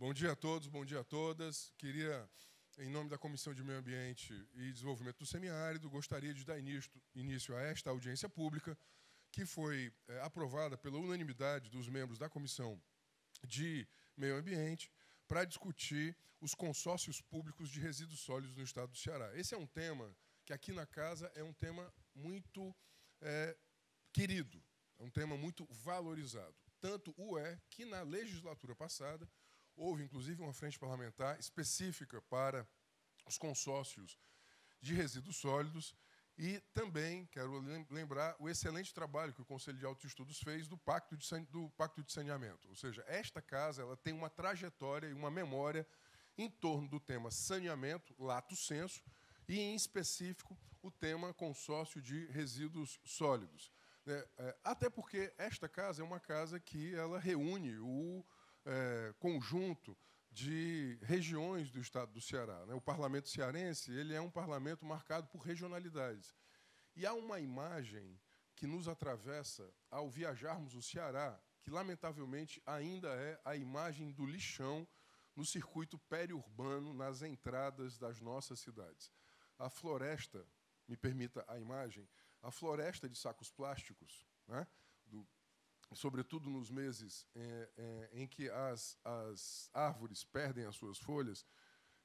Bom dia a todos, bom dia a todas. Queria, em nome da Comissão de Meio Ambiente e Desenvolvimento do Semiárido, gostaria de dar início a esta audiência pública, que foi aprovada pela unanimidade dos membros da Comissão de Meio Ambiente, para discutir os consórcios públicos de resíduos sólidos no estado do Ceará. Esse é um tema que, aqui na casa, é um tema muito querido, é um tema muito valorizado. Tanto o é que, na legislatura passada, houve, inclusive, uma frente parlamentar específica para os consórcios de resíduos sólidos e também, quero lembrar, o excelente trabalho que o Conselho de Altos Estudos fez do Pacto de Saneamento. Ou seja, esta casa ela tem uma trajetória e uma memória em torno do tema saneamento, lato sensu, e, em específico, o tema consórcio de resíduos sólidos. Até porque esta casa é uma casa que ela reúne o conjunto de regiões do estado do Ceará. O parlamento cearense ele é um parlamento marcado por regionalidades. E há uma imagem que nos atravessa ao viajarmos o Ceará, que, lamentavelmente, ainda é a imagem do lixão no circuito periurbano, nas entradas das nossas cidades. A floresta, me permita a imagem, a floresta de sacos plásticos, né, sobretudo nos meses em que as árvores perdem as suas folhas,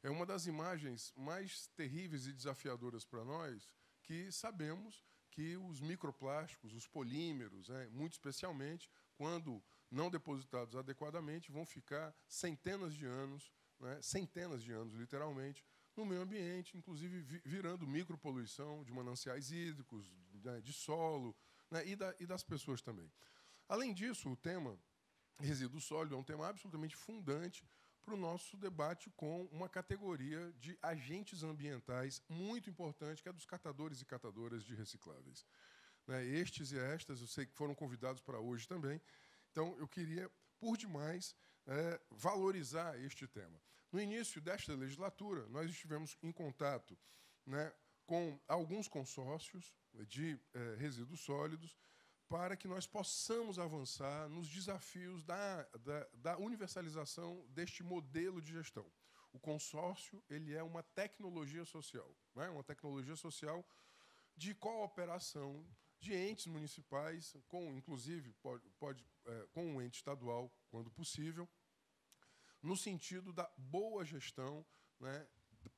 é uma das imagens mais terríveis e desafiadoras para nós, que sabemos que os microplásticos, os polímeros, muito especialmente, quando não depositados adequadamente, vão ficar centenas de anos, literalmente, no meio ambiente, inclusive virando micropoluição de mananciais hídricos, de solo, e das pessoas também. Além disso, o tema resíduo sólido é um tema absolutamente fundante para o nosso debate com uma categoria de agentes ambientais muito importante, que é dos catadores e catadoras de recicláveis. Estes e estas, eu sei que foram convidados para hoje também, então eu queria, por demais, valorizar este tema. No início desta legislatura, nós estivemos em contato com alguns consórcios de resíduos sólidos, para que nós possamos avançar nos desafios da universalização deste modelo de gestão. O consórcio ele é uma tecnologia social, uma tecnologia social de cooperação de entes municipais, inclusive com um ente estadual, quando possível, no sentido da boa gestão,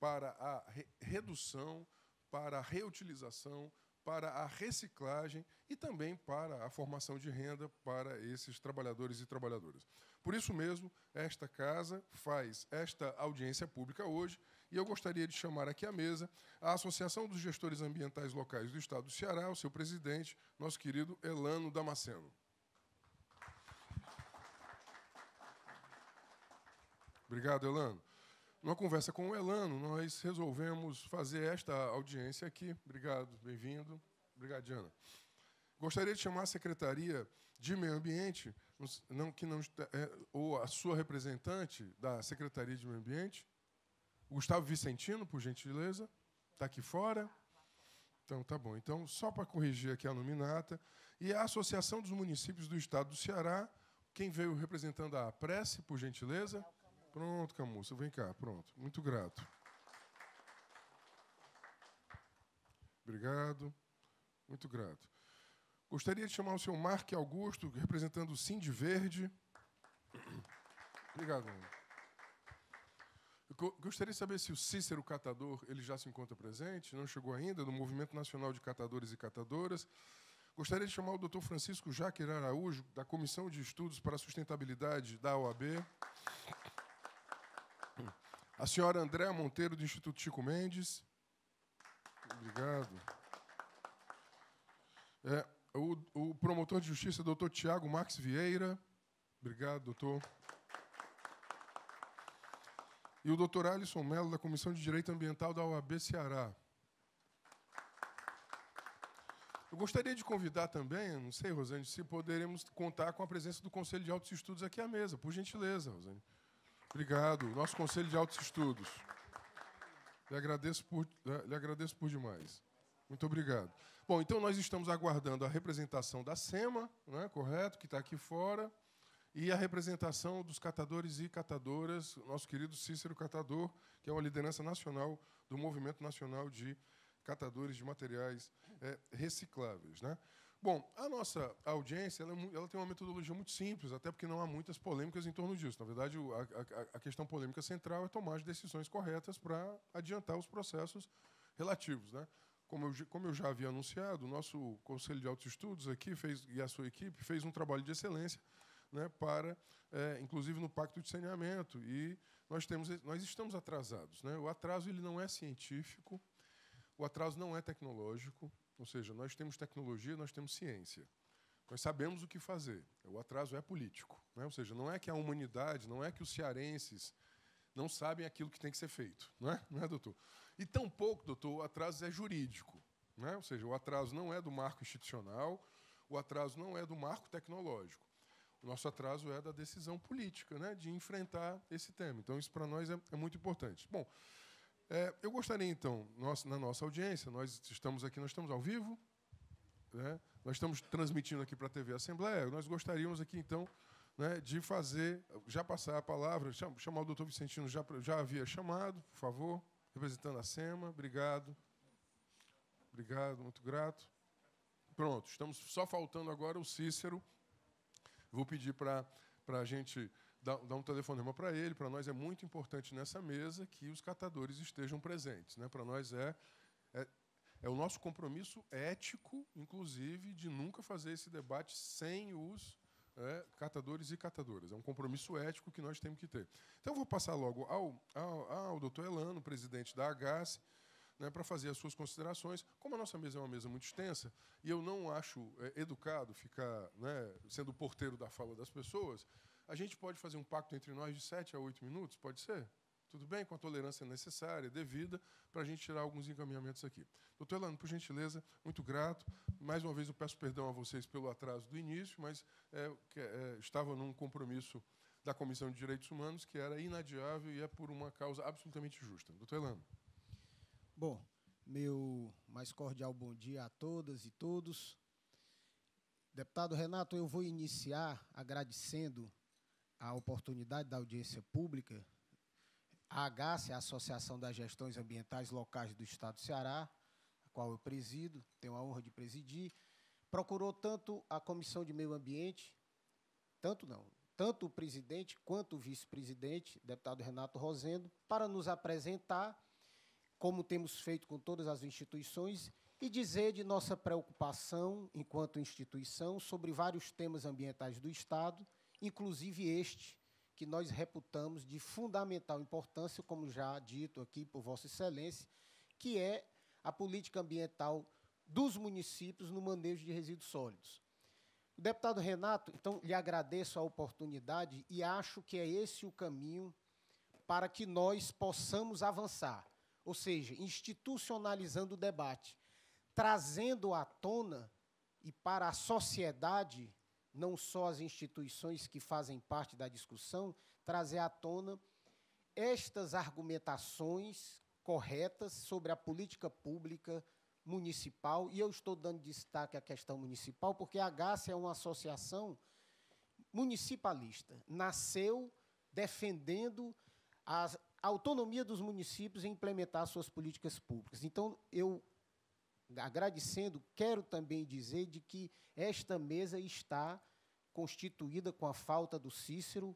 para a redução, para a reutilização, para a reciclagem e também para a formação de renda para esses trabalhadores e trabalhadoras. Por isso mesmo, esta casa faz esta audiência pública hoje e eu gostaria de chamar aqui à mesa a Associação dos Gestores Ambientais Locais do Estado do Ceará, o seu presidente, nosso querido Elano Damasceno. Obrigado, Elano. Numa conversa com o Elano, nós resolvemos fazer esta audiência aqui. Obrigado, bem-vindo. Obrigado, Diana. Gostaria de chamar a Secretaria de Meio Ambiente, ou a sua representante da Secretaria de Meio Ambiente, Gustavo Vicentino, por gentileza. Está aqui fora? Então, tá bom. Então, só para corrigir aqui a nominata. E a Associação dos Municípios do Estado do Ceará, quem veio representando a Prece, por gentileza? Pronto, Camussa, vem cá, pronto. Muito grato. Obrigado. Muito grato. Gostaria de chamar o senhor Marque Augusto, representando o Sindiverde. Obrigado. Eu gostaria de saber se o Cícero Catador ele já se encontra presente, não chegou ainda, do Movimento Nacional de Catadores e Catadoras. Gostaria de chamar o doutor Francisco Jaquer Araújo, da Comissão de Estudos para a Sustentabilidade da OAB. A senhora Andréa Monteiro, do Instituto Chico Mendes. Obrigado. O promotor de justiça, doutor Tiago Max Vieira. Obrigado, doutor. E o doutor Alisson Mello, da Comissão de Direito Ambiental da OAB Ceará. Eu gostaria de convidar também, não sei, Rosane, se poderemos contar com a presença do Conselho de Altos Estudos aqui à mesa, por gentileza, Rosane. Obrigado. Nosso Conselho de Altos Estudos. Lhe agradeço por demais. Muito obrigado. Bom, então nós estamos aguardando a representação da SEMA, correto, que está aqui fora, e a representação dos catadores e catadoras, nosso querido Cícero Catador, que é uma liderança nacional do Movimento Nacional de Catadores de Materiais Recicláveis, né? Bom, a nossa audiência ela tem uma metodologia muito simples, até porque não há muitas polêmicas em torno disso. Na verdade, a questão polêmica central é tomar as decisões corretas para adiantar os processos relativos, né? Como eu já havia anunciado, o nosso Conselho de Altos Estudos aqui e a sua equipe fez um trabalho de excelência, né, para, inclusive, no Pacto de Saneamento, e nós estamos atrasados, né? O atraso ele não é científico, o atraso não é tecnológico, ou seja, nós temos tecnologia, nós temos ciência. Nós sabemos o que fazer. O atraso é político, né? Ou seja, não é que a humanidade, não é que os cearenses não sabem aquilo que tem que ser feito, não é, doutor? E tampouco, doutor, o atraso é jurídico, né? Ou seja, o atraso não é do marco institucional, o atraso não é do marco tecnológico. O nosso atraso é da decisão política, né, de enfrentar esse tema. Então, isso para nós é muito importante. Bom, eu gostaria, então, na nossa audiência, nós estamos ao vivo, né? Nós estamos transmitindo aqui para a TV Assembleia, nós gostaríamos aqui, então, né, de já passar a palavra, chamar o doutor Vicentino, já havia chamado, por favor, representando a SEMA, obrigado. Obrigado, muito grato. Pronto, estamos só faltando agora o Cícero. Vou pedir para a gente dar um telefonema para ele. Para nós é muito importante nessa mesa que os catadores estejam presentes, né? Para nós é o nosso compromisso ético, inclusive, de nunca fazer esse debate sem os catadores e catadoras. É um compromisso ético que nós temos que ter. Então, eu vou passar logo ao doutor Elano, presidente da AGAS, né, para fazer as suas considerações. Como a nossa mesa é uma mesa muito extensa, e eu não acho educado ficar, né, sendo o porteiro da fala das pessoas, a gente pode fazer um pacto entre nós de 7 a 8 minutos, pode ser? Tudo bem? Com a tolerância necessária, devida, para a gente tirar alguns encaminhamentos aqui. Doutor Elano, por gentileza, muito grato. Mais uma vez eu peço perdão a vocês pelo atraso do início, mas estava num compromisso da Comissão de Direitos Humanos que era inadiável e é por uma causa absolutamente justa. Doutor Elano. Bom, meu mais cordial bom dia a todas e todos. Deputado Renato, eu vou iniciar agradecendo a oportunidade da audiência pública. A AGAS, a Associação das Gestões Ambientais Locais do Estado do Ceará, a qual eu presido, tenho a honra de presidir, procurou tanto a Comissão de Meio Ambiente, tanto o presidente quanto o vice-presidente, deputado Renato Rosendo, para nos apresentar, como temos feito com todas as instituições, e dizer de nossa preocupação, enquanto instituição, sobre vários temas ambientais do Estado, inclusive este, que nós reputamos de fundamental importância, como já dito aqui por Vossa Excelência, que é a política ambiental dos municípios no manejo de resíduos sólidos. O deputado Renato, então, lhe agradeço a oportunidade e acho que é esse o caminho para que nós possamos avançar, ou seja, institucionalizando o debate, trazendo à tona e para a sociedade, não só as instituições que fazem parte da discussão, trazer à tona estas argumentações corretas sobre a política pública municipal, e eu estou dando destaque à questão municipal, porque a AGAS é uma associação municipalista, nasceu defendendo a autonomia dos municípios em implementar suas políticas públicas. Então, eu, agradecendo, quero também dizer de que esta mesa está constituída com a falta do Cícero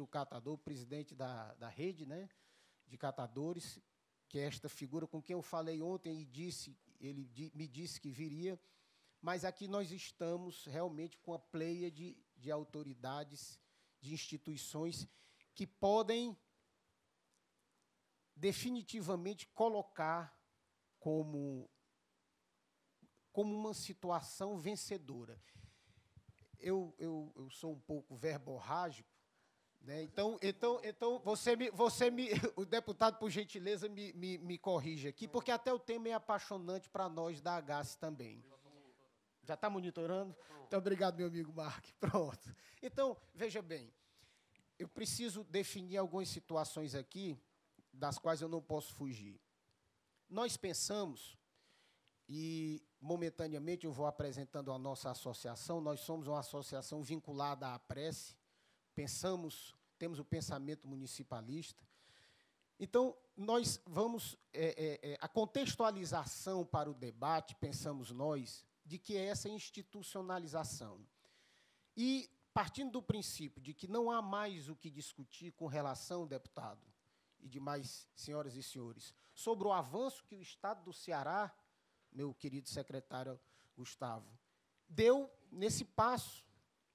Catador, presidente da rede, né, de catadores, que é esta figura com quem eu falei ontem e ele me disse que viria, mas aqui nós estamos realmente com a pleia de autoridades, de instituições que podem definitivamente colocar como uma situação vencedora. Eu sou um pouco verborrágico, né? Então o deputado, por gentileza, me corrige aqui, porque até o tema é apaixonante para nós da AGAS também. Já está monitorando? Então, obrigado, meu amigo Mark. Pronto. Então, veja bem, eu preciso definir algumas situações aqui, das quais eu não posso fugir. Nós pensamos e, momentaneamente, eu vou apresentando a nossa associação. Nós somos uma associação vinculada à prece, temos o pensamento municipalista. Então, nós vamos... a contextualização para o debate, pensamos nós, de que é essa institucionalização. E, partindo do princípio de que não há mais o que discutir com relação, deputado, e demais senhoras e senhores, sobre o avanço que o Estado do Ceará, meu querido secretário Gustavo, deu nesse passo,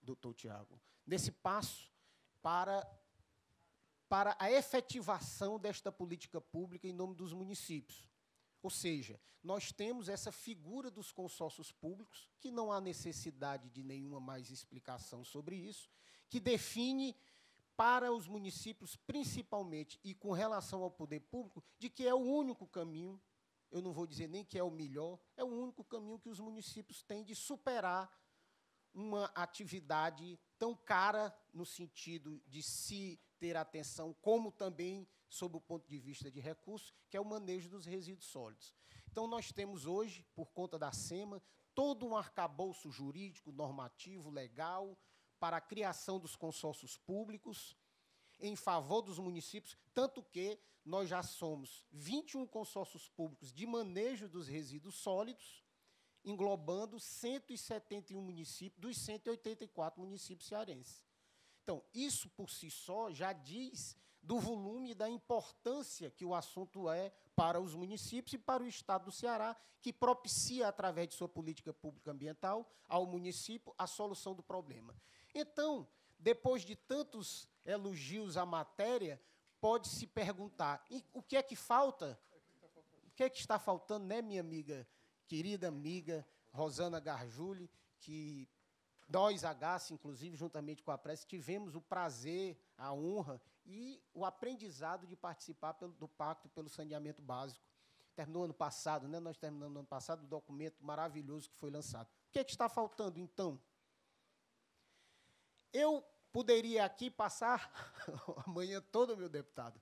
doutor Tiago, nesse passo para a efetivação desta política pública em nome dos municípios. Ou seja, nós temos essa figura dos consórcios públicos, que não há necessidade de nenhuma mais explicação sobre isso, que define para os municípios, principalmente, e com relação ao poder público, de que é o único caminho, eu não vou dizer nem que é o melhor, é o único caminho que os municípios têm de superar uma atividade tão cara no sentido de se ter atenção, como também sob o ponto de vista de recursos, que é o manejo dos resíduos sólidos. Então, nós temos hoje, por conta da SEMA, todo um arcabouço jurídico, normativo, legal, para a criação dos consórcios públicos, em favor dos municípios, tanto que nós já somos 21 consórcios públicos de manejo dos resíduos sólidos, englobando 171 municípios dos 184 municípios cearenses. Então, isso por si só já diz do volume e da importância que o assunto é para os municípios e para o Estado do Ceará, que propicia, através de sua política pública ambiental, ao município a solução do problema. Então, depois de tantos elogios à matéria, pode-se perguntar, e o que é que falta? O que é que está faltando, né, minha amiga, querida amiga Rosana Garjuli, que nós, AGAS, inclusive, juntamente com a prece, tivemos o prazer, a honra e o aprendizado de participar do Pacto pelo Saneamento Básico. Terminou ano passado, né? Nós terminamos no ano passado, o documento maravilhoso que foi lançado. O que é que está faltando, então? Eu poderia aqui passar a manhã toda, meu deputado,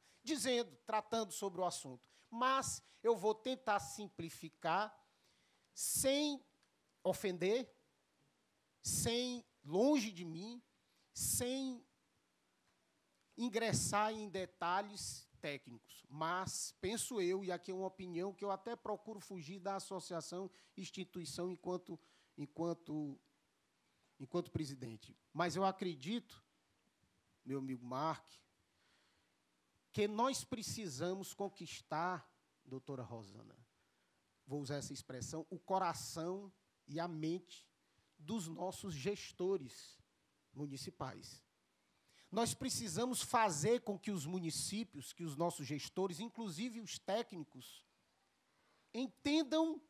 tratando sobre o assunto, mas eu vou tentar simplificar, sem ofender, longe de mim, sem ingressar em detalhes técnicos. Mas, penso eu, e aqui é uma opinião que eu até procuro fugir da associação, instituição, enquanto presidente. Mas eu acredito, meu amigo Mark, que nós precisamos conquistar, doutora Rosana, vou usar essa expressão, o coração e a mente dos nossos gestores municipais. Nós precisamos fazer com que os municípios, que os nossos gestores, inclusive os técnicos, entendam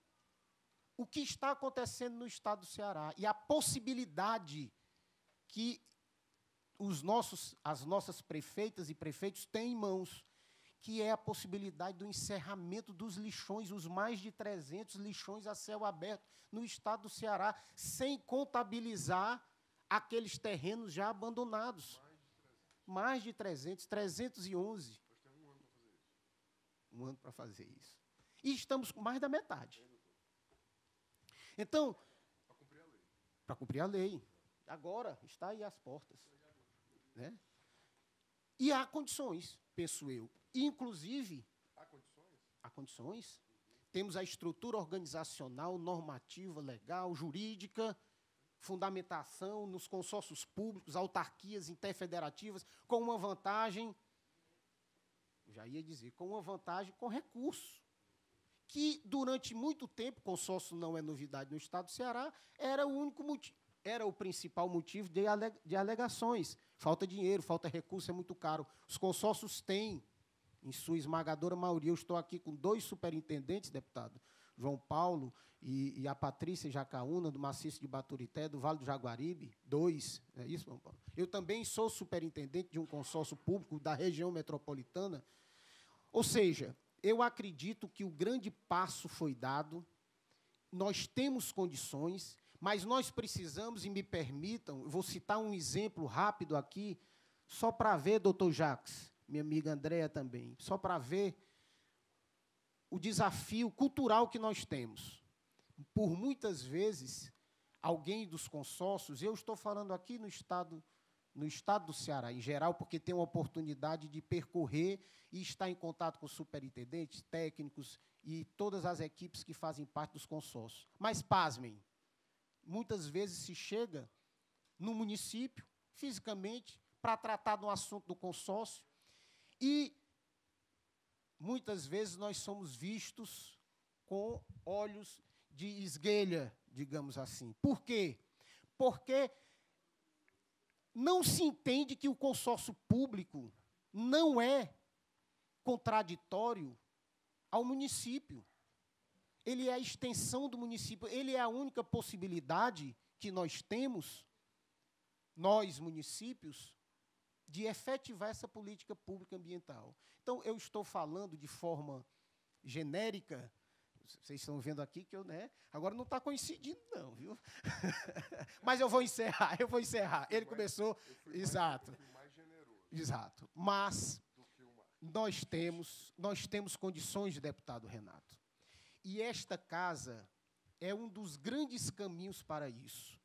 o que está acontecendo no Estado do Ceará e a possibilidade que as nossas prefeitas e prefeitos têm em mãos, que é a possibilidade do encerramento dos lixões, os mais de 300 lixões a céu aberto no Estado do Ceará, sem contabilizar aqueles terrenos já abandonados. Mais de 300, 311. Nós temos um ano para fazer isso. Um ano para fazer isso. E estamos com mais da metade. Então, para cumprir a lei. Agora, está aí às portas. Né? E há condições, penso eu. Inclusive, há condições. Temos a estrutura organizacional, normativa, legal, jurídica, fundamentação nos consórcios públicos, autarquias interfederativas, com uma vantagem, já ia dizer, com uma vantagem com recurso, que durante muito tempo, consórcio não é novidade no Estado do Ceará, era o principal motivo de alegações. Falta dinheiro, falta recurso, é muito caro. Os consórcios têm, em sua esmagadora maioria, eu estou aqui com 2 superintendentes, deputado, João Paulo e a Patrícia Jacaúna, do Maciço de Baturité, do Vale do Jaguaribe, 2, é isso, João Paulo? Eu também sou superintendente de um consórcio público da região metropolitana. Ou seja, eu acredito que o grande passo foi dado, nós temos condições, mas nós precisamos, e me permitam, eu vou citar um exemplo rápido aqui, só para ver, doutor Jacques, minha amiga Andréa também, só para ver o desafio cultural que nós temos. por muitas vezes, alguém dos consórcios, eu estou falando aqui no estado do Ceará, em geral, porque tem uma oportunidade de percorrer e estar em contato com superintendentes, técnicos e todas as equipes que fazem parte dos consórcios. Mas, pasmem, muitas vezes se chega no município, fisicamente, para tratar de um assunto do consórcio, e muitas vezes nós somos vistos com olhos de esguelha, digamos assim. Por quê? Porque não se entende que o consórcio público não é contraditório ao município. Ele é a extensão do município, ele é a única possibilidade que nós temos, nós, municípios, de efetivar essa política pública ambiental. Então, eu estou falando de forma genérica, vocês estão vendo aqui que eu, né, agora não está coincidindo, não, viu? Mas eu vou encerrar. Ele começou, exato. Exato. Mas nós temos condições, deputado Renato. E esta casa é um dos grandes caminhos para isso.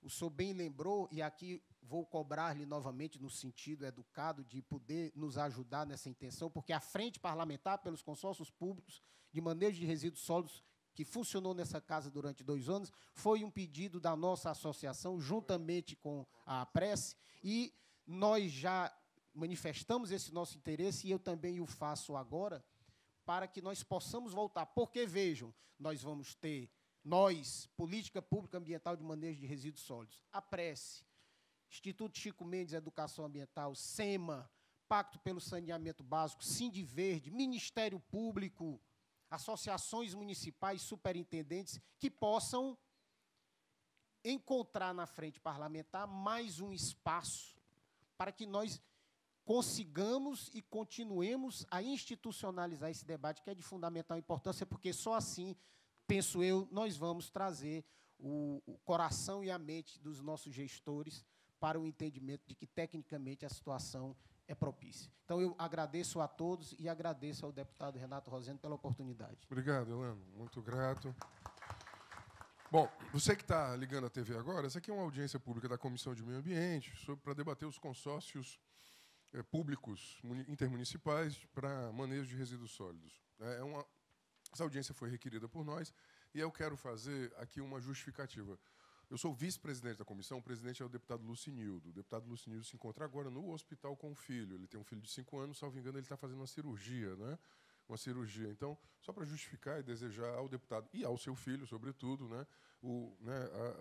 O senhor bem lembrou, e aqui vou cobrar-lhe novamente no sentido educado de poder nos ajudar nessa intenção, porque a Frente Parlamentar pelos Consórcios Públicos de Manejo de Resíduos Sólidos, que funcionou nessa casa durante 2 anos, foi um pedido da nossa associação, juntamente com a Prece, e nós já manifestamos esse nosso interesse, e eu também o faço agora, para que nós possamos voltar. Porque, vejam, nós vamos ter, Política Pública Ambiental de Manejo de Resíduos Sólidos, a Prece, Instituto Chico Mendes Educação Ambiental, SEMA, Pacto pelo Saneamento Básico, Sindiverde, Ministério Público, associações municipais, superintendentes, que possam encontrar na frente parlamentar mais um espaço para que nós consigamos e continuemos a institucionalizar esse debate, que é de fundamental importância, porque só assim, penso eu, nós vamos trazer o coração e a mente dos nossos gestores para o entendimento de que, tecnicamente, a situação é propícia. Então, eu agradeço a todos e agradeço ao deputado Renato Rosendo pela oportunidade. Obrigado, Elano. Muito grato. Bom, você que está ligando a TV agora, essa aqui é uma audiência pública da Comissão de Meio Ambiente para debater os consórcios públicos intermunicipais para manejo de resíduos sólidos. Essa audiência foi requerida por nós e eu quero fazer aqui uma justificativa. Eu sou vice-presidente da comissão, o presidente é o deputado Lucinildo. O deputado Lucinildo se encontra agora no hospital com o filho. Ele tem um filho de 5 anos, salvo engano, ele está fazendo uma cirurgia, né? Uma cirurgia. Então, só para justificar e desejar ao deputado e ao seu filho, sobretudo, né,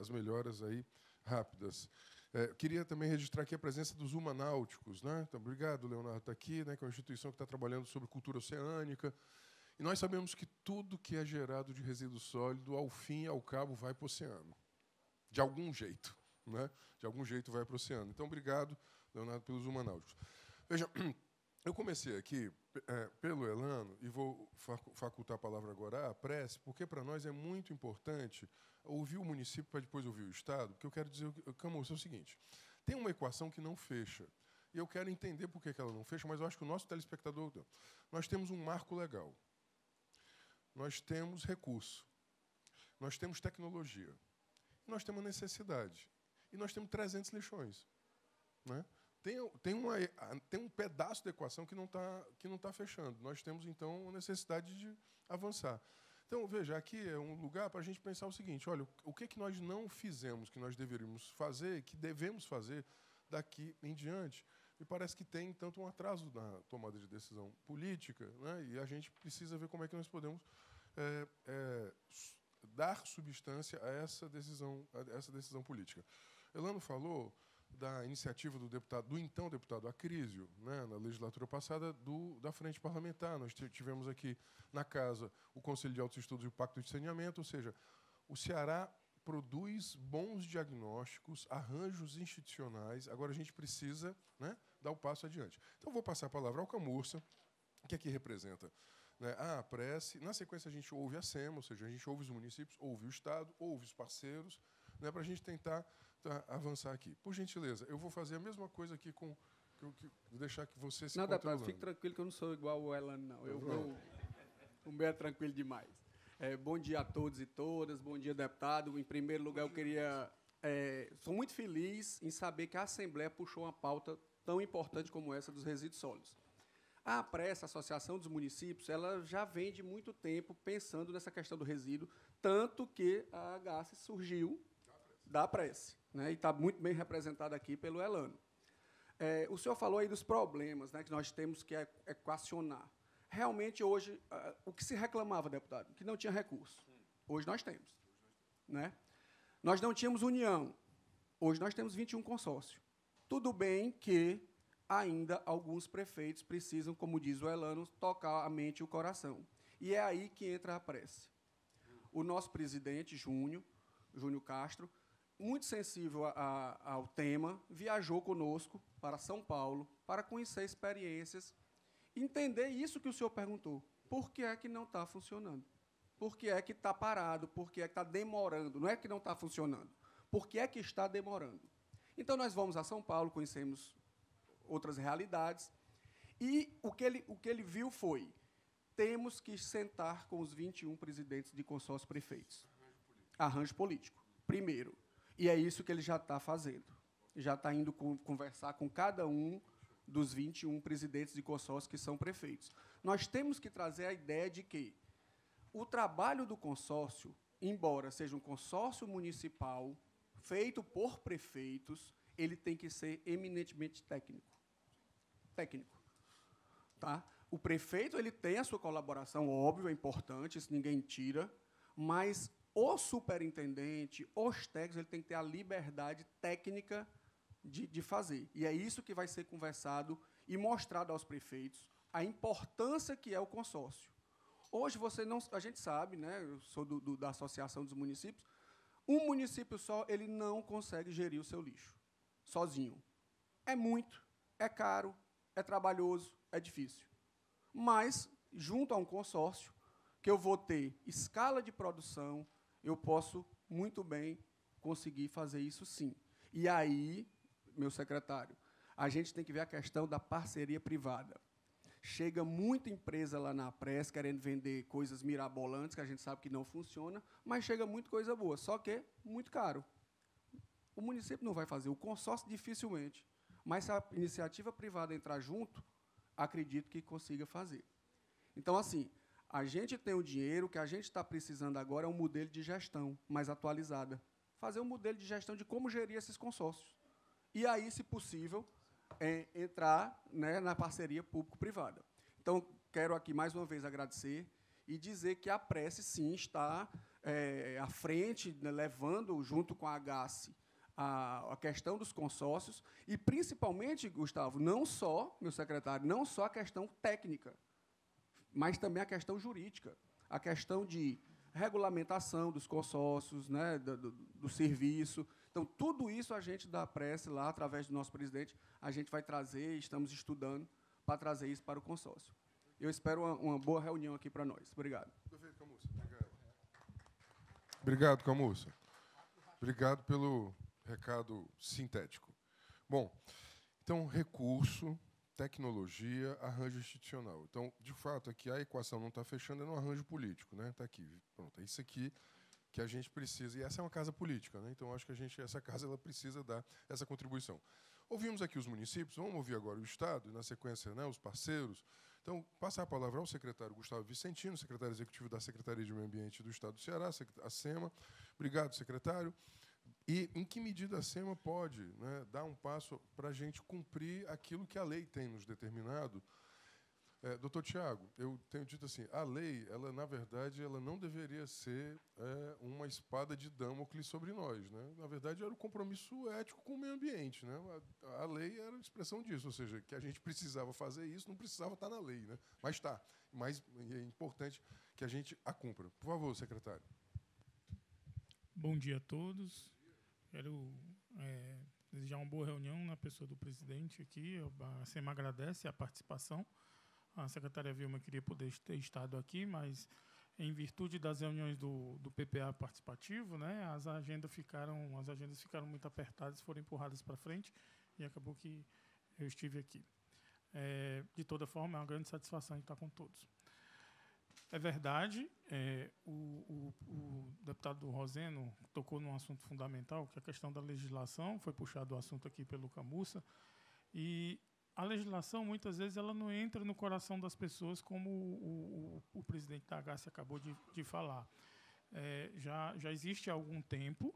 as melhoras aí rápidas. Queria também registrar aqui a presença dos humanáuticos, né? Então, obrigado, Leonardo, está aqui, né, que é uma instituição que está trabalhando sobre cultura oceânica. E nós sabemos que tudo que é gerado de resíduo sólido, ao fim e ao cabo, vai para o oceano. De algum jeito, né? De algum jeito vai para o oceano. Então, obrigado, Leonardo, pelos humanáuticos. Veja, eu comecei aqui pelo Elano, e vou facultar a palavra agora à Prece, porque para nós é muito importante ouvir o município para depois ouvir o Estado, porque eu quero dizer, Camões, é o seguinte, tem uma equação que não fecha, e eu quero entender por que ela não fecha, mas eu acho que o nosso telespectador... Nós temos um marco legal, nós temos recurso, nós temos tecnologia, nós temos necessidade. E nós temos 300 lixões. Né? Tem um pedaço da equação que não tá fechando. Nós temos, então, a necessidade de avançar. Então, veja, aqui é um lugar para a gente pensar o seguinte, olha, o que nós não fizemos, que nós deveríamos fazer, que devemos fazer daqui em diante. E parece que tem, tanto, um atraso na tomada de decisão política, né? E a gente precisa ver como é que nós podemos dar substância a essa decisão política. Elano falou da iniciativa do então deputado Acrísio, né, na legislatura passada, da Frente Parlamentar. Nós tivemos aqui na casa o Conselho de Altos Estudos e o Pacto de Saneamento, ou seja, o Ceará produz bons diagnósticos, arranjos institucionais, agora a gente precisa, né, dar o passo adiante. Então, vou passar a palavra ao Camurça, que aqui representa, né, a Prece. Na sequência, a gente ouve a SEMA, ou seja, a gente ouve os municípios, ouve o Estado, ouve os parceiros, né, para a gente tentar avançar aqui. Por gentileza, eu vou fazer a mesma coisa aqui com... Vou deixar que você se controlando. Não, fique tranquilo que eu não sou igual o Elano, não. O meu é tranquilo demais. Bom dia a todos e todas, bom dia, deputado. Em primeiro lugar, eu queria... sou muito feliz em saber que a Assembleia puxou uma pauta tão importante como essa dos resíduos sólidos. A APRESS, a Associação dos Municípios, ela já vem de muito tempo pensando nessa questão do resíduo, tanto que a AGACE surgiu da APRESS, né, e está muito bem representada aqui pelo Elano. O senhor falou aí dos problemas, né, que nós temos que equacionar. Realmente, hoje, o que se reclamava, deputado, que não tinha recurso. Hoje nós temos. Né? Nós não tínhamos união. Hoje nós temos 21 consórcios. Tudo bem que ainda alguns prefeitos precisam, como diz o Elano, tocar a mente e o coração. E é aí que entra a prece. O nosso presidente, Júnior Castro, muito sensível ao tema, viajou conosco para São Paulo para conhecer experiências, entender isso que o senhor perguntou. Por que é que não está funcionando? Por que é que está parado? Por que é que está demorando? Não é que não está funcionando. Por que é que está demorando? Então, nós vamos a São Paulo, conhecemos outras realidades, e o que ele viu foi: temos que sentar com os 21 presidentes de consórcio prefeitos. Arranjo político, primeiro. E é isso que ele já está fazendo. Já está indo conversar com cada um dos 21 presidentes de consórcio que são prefeitos. Nós temos que trazer a ideia de que o trabalho do consórcio, embora seja um consórcio municipal feito por prefeitos, ele tem que ser eminentemente técnico. Tá? O prefeito ele tem a sua colaboração, óbvio, é importante, isso ninguém tira, mas o superintendente, os técnicos, ele tem que ter a liberdade técnica de fazer. E é isso que vai ser conversado e mostrado aos prefeitos, a importância que é o consórcio. Hoje, a gente sabe, né, eu sou da Associação dos Municípios, um município só ele não consegue gerir o seu lixo, sozinho. É muito, é caro, é trabalhoso, é difícil. Mas, junto a um consórcio, que eu vou ter escala de produção, eu posso muito bem conseguir fazer isso, sim. E aí, meu secretário, a gente tem que ver a questão da parceria privada. Chega muita empresa lá na APRESS querendo vender coisas mirabolantes, que a gente sabe que não funciona, mas chega muita coisa boa, só que muito caro. O município não vai fazer, o consórcio dificilmente. Mas se a iniciativa privada entrar junto, acredito que consiga fazer. Então, assim, a gente tem o dinheiro, o que a gente está precisando agora é um modelo de gestão mais atualizada. Fazer um modelo de gestão de como gerir esses consórcios. E aí, se possível, entrar, né, na parceria público-privada. Então, quero aqui, mais uma vez, agradecer e dizer que a APRESS, sim, está à frente, né, levando, junto com a AGACE, a questão dos consórcios e, principalmente, Gustavo, não só, meu secretário, não só a questão técnica, mas também a questão jurídica, a questão de regulamentação dos consórcios, né, do serviço. Então, tudo isso a gente da APRESS, lá, através do nosso presidente, a gente vai trazer, estamos estudando para trazer isso para o consórcio. Eu espero uma boa reunião aqui para nós. Obrigado. Perfeito, Camussa. Obrigado, Camussa. Obrigado pelo recado sintético. Bom, então, recurso, tecnologia, arranjo institucional. Então, de fato, aqui a equação não está fechando, é no arranjo político, né? Está aqui. Pronto, é isso aqui que a gente precisa. E essa é uma casa política, né? Então, acho que essa casa ela precisa dar essa contribuição. Ouvimos aqui os municípios, vamos ouvir agora o Estado, e, na sequência, né, os parceiros. Então, passar a palavra ao secretário Gustavo Vicentino, secretário executivo da Secretaria de Meio Ambiente do Estado do Ceará, a SEMA. Obrigado, secretário. E em que medida a SEMA pode, né, dar um passo para a gente cumprir aquilo que a lei tem nos determinado? Doutor Tiago, eu tenho dito assim, a lei, ela, na verdade, ela não deveria ser uma espada de Damocles sobre nós. Né? Na verdade, era o compromisso ético com o meio ambiente. Né? A lei era a expressão disso, ou seja, que a gente precisava fazer isso, não precisava estar na lei. Né? Mas está. Mas é importante que a gente a cumpra. Por favor, secretário. Bom dia a todos. Quero desejar uma boa reunião na pessoa do presidente aqui. A SEMA agradece a participação. A secretária Vilma queria poder ter estado aqui, mas, em virtude das reuniões do PPA participativo, né, as agendas ficaram muito apertadas, foram empurradas para frente, e acabou que eu estive aqui. De toda forma, é uma grande satisfação estar com todos. É verdade. O deputado Roseno tocou num assunto fundamental, que é a questão da legislação. Foi puxado o assunto aqui pelo Camussa. E a legislação, muitas vezes, ela não entra no coração das pessoas, como o presidente da Agasse acabou de falar. Já existe há algum tempo,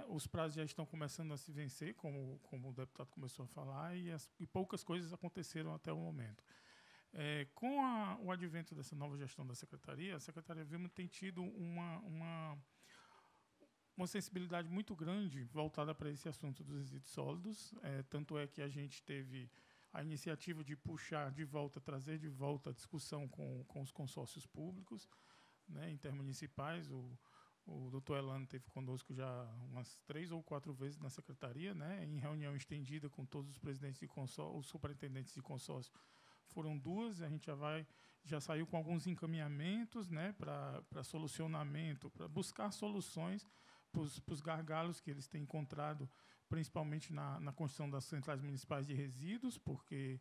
os prazos já estão começando a se vencer, como o deputado começou a falar, e poucas coisas aconteceram até o momento. Com o advento dessa nova gestão da Secretaria, a Secretaria Vilma tem tido uma sensibilidade muito grande voltada para esse assunto dos resíduos sólidos. Tanto é que a gente teve a iniciativa de puxar de volta, trazer de volta a discussão com os consórcios públicos, né, intermunicipais. O doutor Elano esteve conosco já umas 3 ou 4 vezes na Secretaria, né, em reunião estendida com todos os presidentes de consórcio, os superintendentes de consórcio. Foram 2, a gente já saiu com alguns encaminhamentos, né, para solucionamento, para buscar soluções para os gargalos que eles têm encontrado, principalmente na construção das centrais municipais de resíduos, porque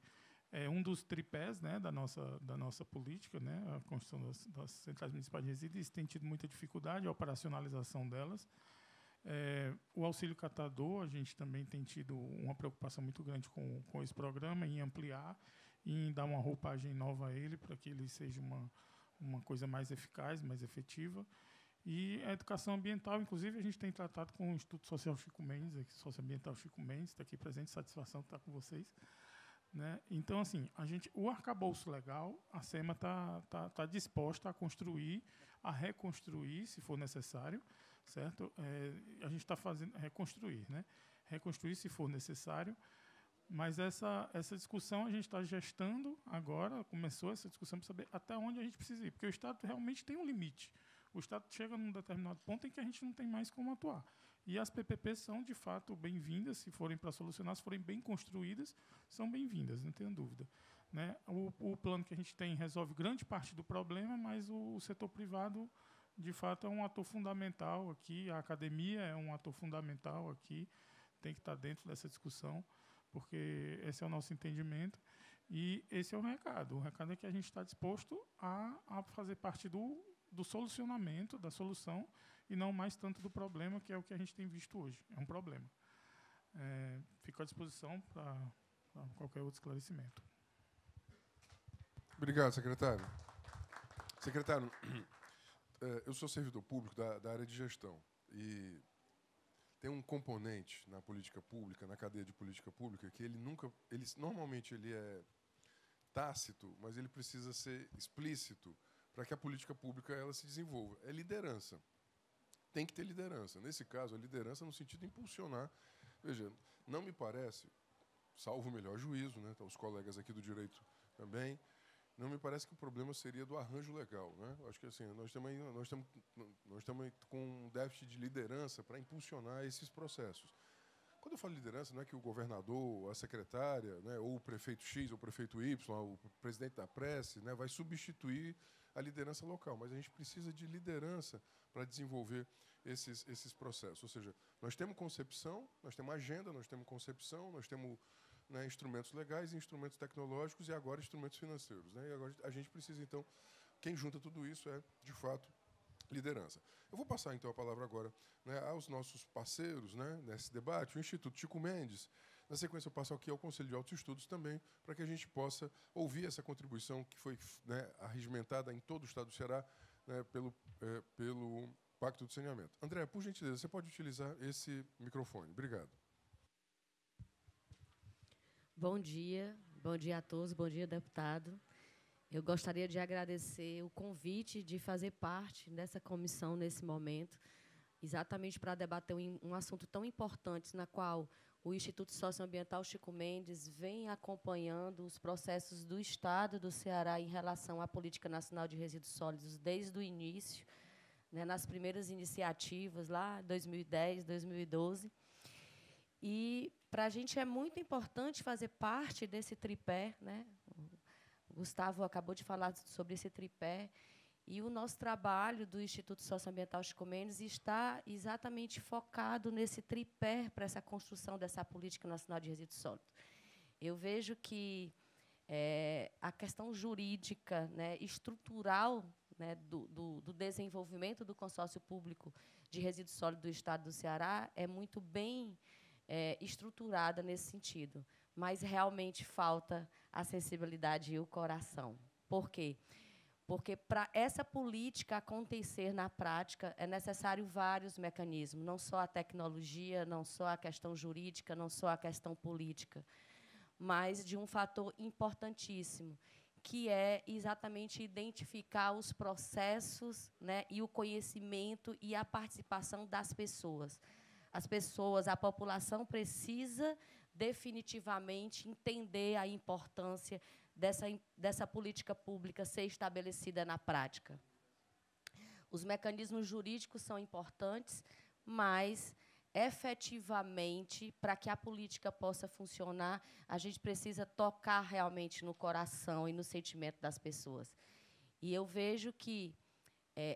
é um dos tripés, né, da nossa política, né, a construção das centrais municipais de resíduos, tem tido muita dificuldade a operacionalização delas. O auxílio catador, a gente também tem tido uma preocupação muito grande com esse programa, em ampliar, em dar uma roupagem nova a ele, para que ele seja uma coisa mais eficaz, mais efetiva. E a educação ambiental, inclusive, a gente tem tratado com o Instituto Social Chico Mendes, Socioambiental Chico Mendes, está aqui presente, satisfação estar com vocês. Né? Então, assim, o arcabouço legal, a SEMA está disposta a construir, a reconstruir, se for necessário, certo? A gente está fazendo reconstruir, né? Reconstruir, se for necessário. Mas essa discussão a gente está gestando agora, começou essa discussão para saber até onde a gente precisa ir, porque o Estado realmente tem um limite. O Estado chega num determinado ponto em que a gente não tem mais como atuar. E as PPPs são, de fato, bem-vindas, se forem para solucionar, se forem bem construídas, são bem-vindas, não tenho dúvida. Né? O plano que a gente tem resolve grande parte do problema, mas o setor privado, de fato, é um ator fundamental aqui, a academia é um ator fundamental aqui, tem que estar dentro dessa discussão, porque esse é o nosso entendimento. E esse é o recado. O recado é que a gente está disposto a fazer parte do solucionamento, da solução, e não mais tanto do problema, que é o que a gente tem visto hoje. É um problema. Fico à disposição para qualquer outro esclarecimento. Obrigado, secretário. Secretário, eu sou servidor público da área de gestão e tem um componente na política pública, na cadeia de política pública, que normalmente ele é tácito, mas ele precisa ser explícito para que a política pública ela se desenvolva. É liderança. Tem que ter liderança. Nesse caso, a liderança no sentido de impulsionar. Veja, não me parece, salvo o melhor juízo, né, os colegas aqui do direito também, não me parece que o problema seria do arranjo legal. Né? Acho que assim, nós estamos com um déficit de liderança para impulsionar esses processos. Quando eu falo liderança, não é que o governador, a secretária, né, ou o prefeito X, ou o prefeito Y, o presidente da prece, né, vai substituir a liderança local, mas a gente precisa de liderança para desenvolver esses processos. Ou seja, nós temos concepção, nós temos agenda, nós temos concepção, nós temos, né, instrumentos legais, instrumentos tecnológicos e agora instrumentos financeiros. Né? E agora a gente precisa, então, quem junta tudo isso é, de fato, liderança. Eu vou passar, então, a palavra agora, né, aos nossos parceiros, né, nesse debate, o Instituto Chico Mendes. Na sequência, eu passo aqui ao Conselho de Altos Estudos também, para que a gente possa ouvir essa contribuição que foi, né, arregimentada em todo o Estado do Ceará, né, pelo Pacto do Saneamento. André, por gentileza, você pode utilizar esse microfone. Obrigado. Bom dia a todos, bom dia, deputado. Eu gostaria de agradecer o convite de fazer parte dessa comissão nesse momento, exatamente para debater um assunto tão importante, na qual o Instituto Socioambiental Chico Mendes vem acompanhando os processos do Estado do Ceará em relação à Política Nacional de Resíduos Sólidos desde o início, né, nas primeiras iniciativas, lá em 2010, 2012. E, para a gente, é muito importante fazer parte desse tripé, né? O Gustavo acabou de falar sobre esse tripé, e o nosso trabalho do Instituto Socioambiental Chico Mendes está exatamente focado nesse tripé para essa construção dessa Política Nacional de Resíduos Sólidos. Eu vejo que a questão jurídica, né, estrutural né, do desenvolvimento do consórcio público de resíduos sólidos do Estado do Ceará é muito bem estruturada nesse sentido, mas realmente falta a sensibilidade e o coração. Por quê? Porque, para essa política acontecer na prática, é necessário vários mecanismos, não só a tecnologia, não só a questão jurídica, não só a questão política, mas de um fator importantíssimo, que é exatamente identificar os processos, né, e o conhecimento e a participação das pessoas. As pessoas, a população precisa definitivamente entender a importância dessa política pública ser estabelecida na prática. Os mecanismos jurídicos são importantes, mas, efetivamente, para que a política possa funcionar, a gente precisa tocar realmente no coração e no sentimento das pessoas. E eu vejo que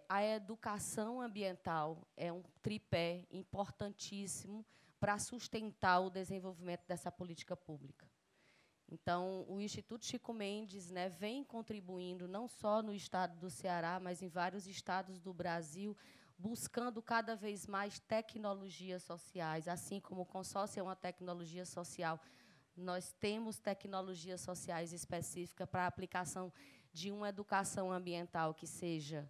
a educação ambiental é um tripé importantíssimo para sustentar o desenvolvimento dessa política pública. Então, o Instituto Chico Mendes, né, vem contribuindo, não só no estado do Ceará, mas em vários estados do Brasil, buscando cada vez mais tecnologias sociais, assim como o consórcio é uma tecnologia social, nós temos tecnologias sociais específicas para a aplicação de uma educação ambiental que seja,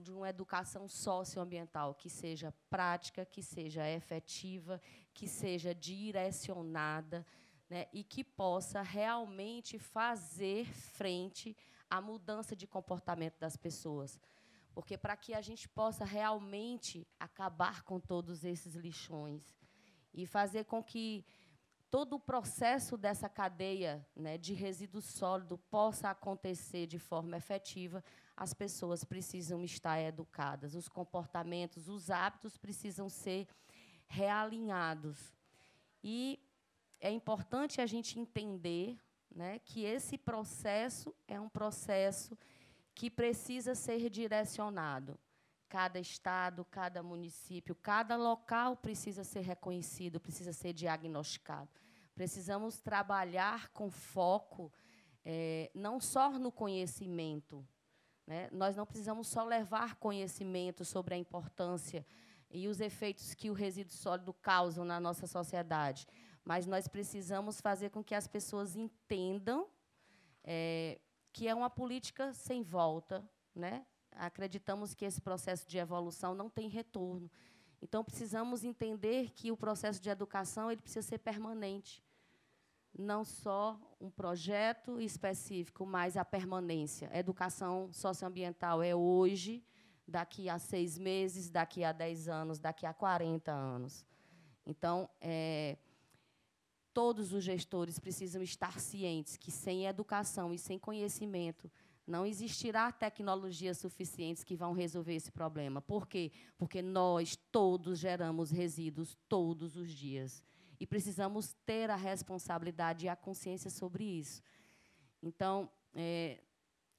de uma educação socioambiental que seja prática, que seja efetiva, que seja direcionada, né, e que possa realmente fazer frente à mudança de comportamento das pessoas. Porque, para que a gente possa realmente acabar com todos esses lixões e fazer com que todo o processo dessa cadeia, né, de resíduo sólido possa acontecer de forma efetiva, as pessoas precisam estar educadas, os comportamentos, os hábitos precisam ser realinhados. E é importante a gente entender, né, que esse processo é um processo que precisa ser direcionado. Cada estado, cada município, cada local precisa ser reconhecido, precisa ser diagnosticado. Precisamos trabalhar com foco não só no conhecimento, né? Nós não precisamos só levar conhecimento sobre a importância e os efeitos que o resíduo sólido causam na nossa sociedade, mas nós precisamos fazer com que as pessoas entendam que é uma política sem volta, né? Acreditamos que esse processo de evolução não tem retorno. Então, precisamos entender que o processo de educação ele precisa ser permanente. Não só um projeto específico, mas a permanência. A educação socioambiental é hoje, daqui a 6 meses, daqui a 10 anos, daqui a 40 anos. Então, todos os gestores precisam estar cientes que, sem educação e sem conhecimento, não existirá tecnologias suficientes que vão resolver esse problema. Por quê? Porque nós todos geramos resíduos todos os dias. E precisamos ter a responsabilidade e a consciência sobre isso. Então,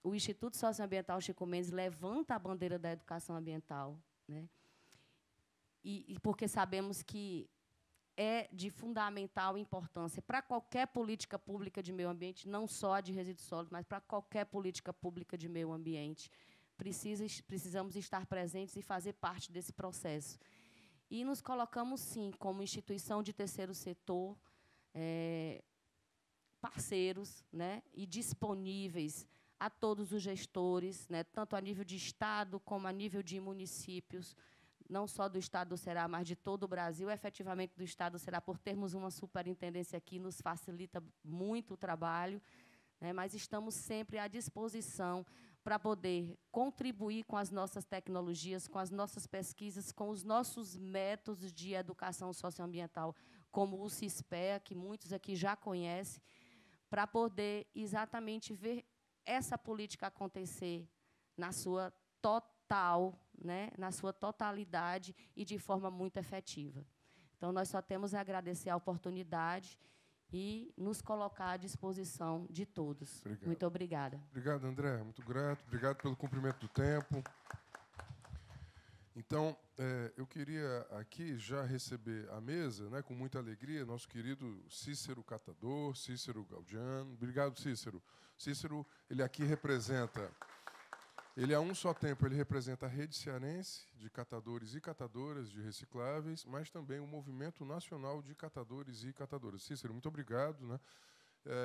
o Instituto Socioambiental Chico Mendes levanta a bandeira da educação ambiental, né? E porque sabemos que é de fundamental importância para qualquer política pública de meio ambiente, não só a de resíduos sólidos, mas para qualquer política pública de meio ambiente. Precisamos estar presentes e fazer parte desse processo. E nos colocamos, sim, como instituição de terceiro setor, parceiros, né, e disponíveis a todos os gestores, né, tanto a nível de Estado como a nível de municípios, não só do Estado do Ceará, mas de todo o Brasil, efetivamente do Estado do Ceará, por termos uma superintendência aqui, nos facilita muito o trabalho, né, mas estamos sempre à disposição para poder contribuir com as nossas tecnologias, com as nossas pesquisas, com os nossos métodos de educação socioambiental, como o CISPEA, que muitos aqui já conhecem, para poder exatamente ver essa política acontecer na sua né, na sua totalidade e de forma muito efetiva. Então, nós só temos a agradecer a oportunidade e nos colocar à disposição de todos. Obrigado. Muito obrigada. Obrigado, André. Muito grato. Obrigado pelo cumprimento do tempo. Então, eu queria aqui já receber à mesa, né, com muita alegria, nosso querido Cícero Catador, Cícero Gaudiano. Obrigado, Cícero. Cícero, ele aqui representa Ele, a um só tempo, ele representa a rede cearense de catadores e catadoras de recicláveis, mas também o Movimento Nacional de Catadores e Catadoras. Cícero, muito obrigado, né?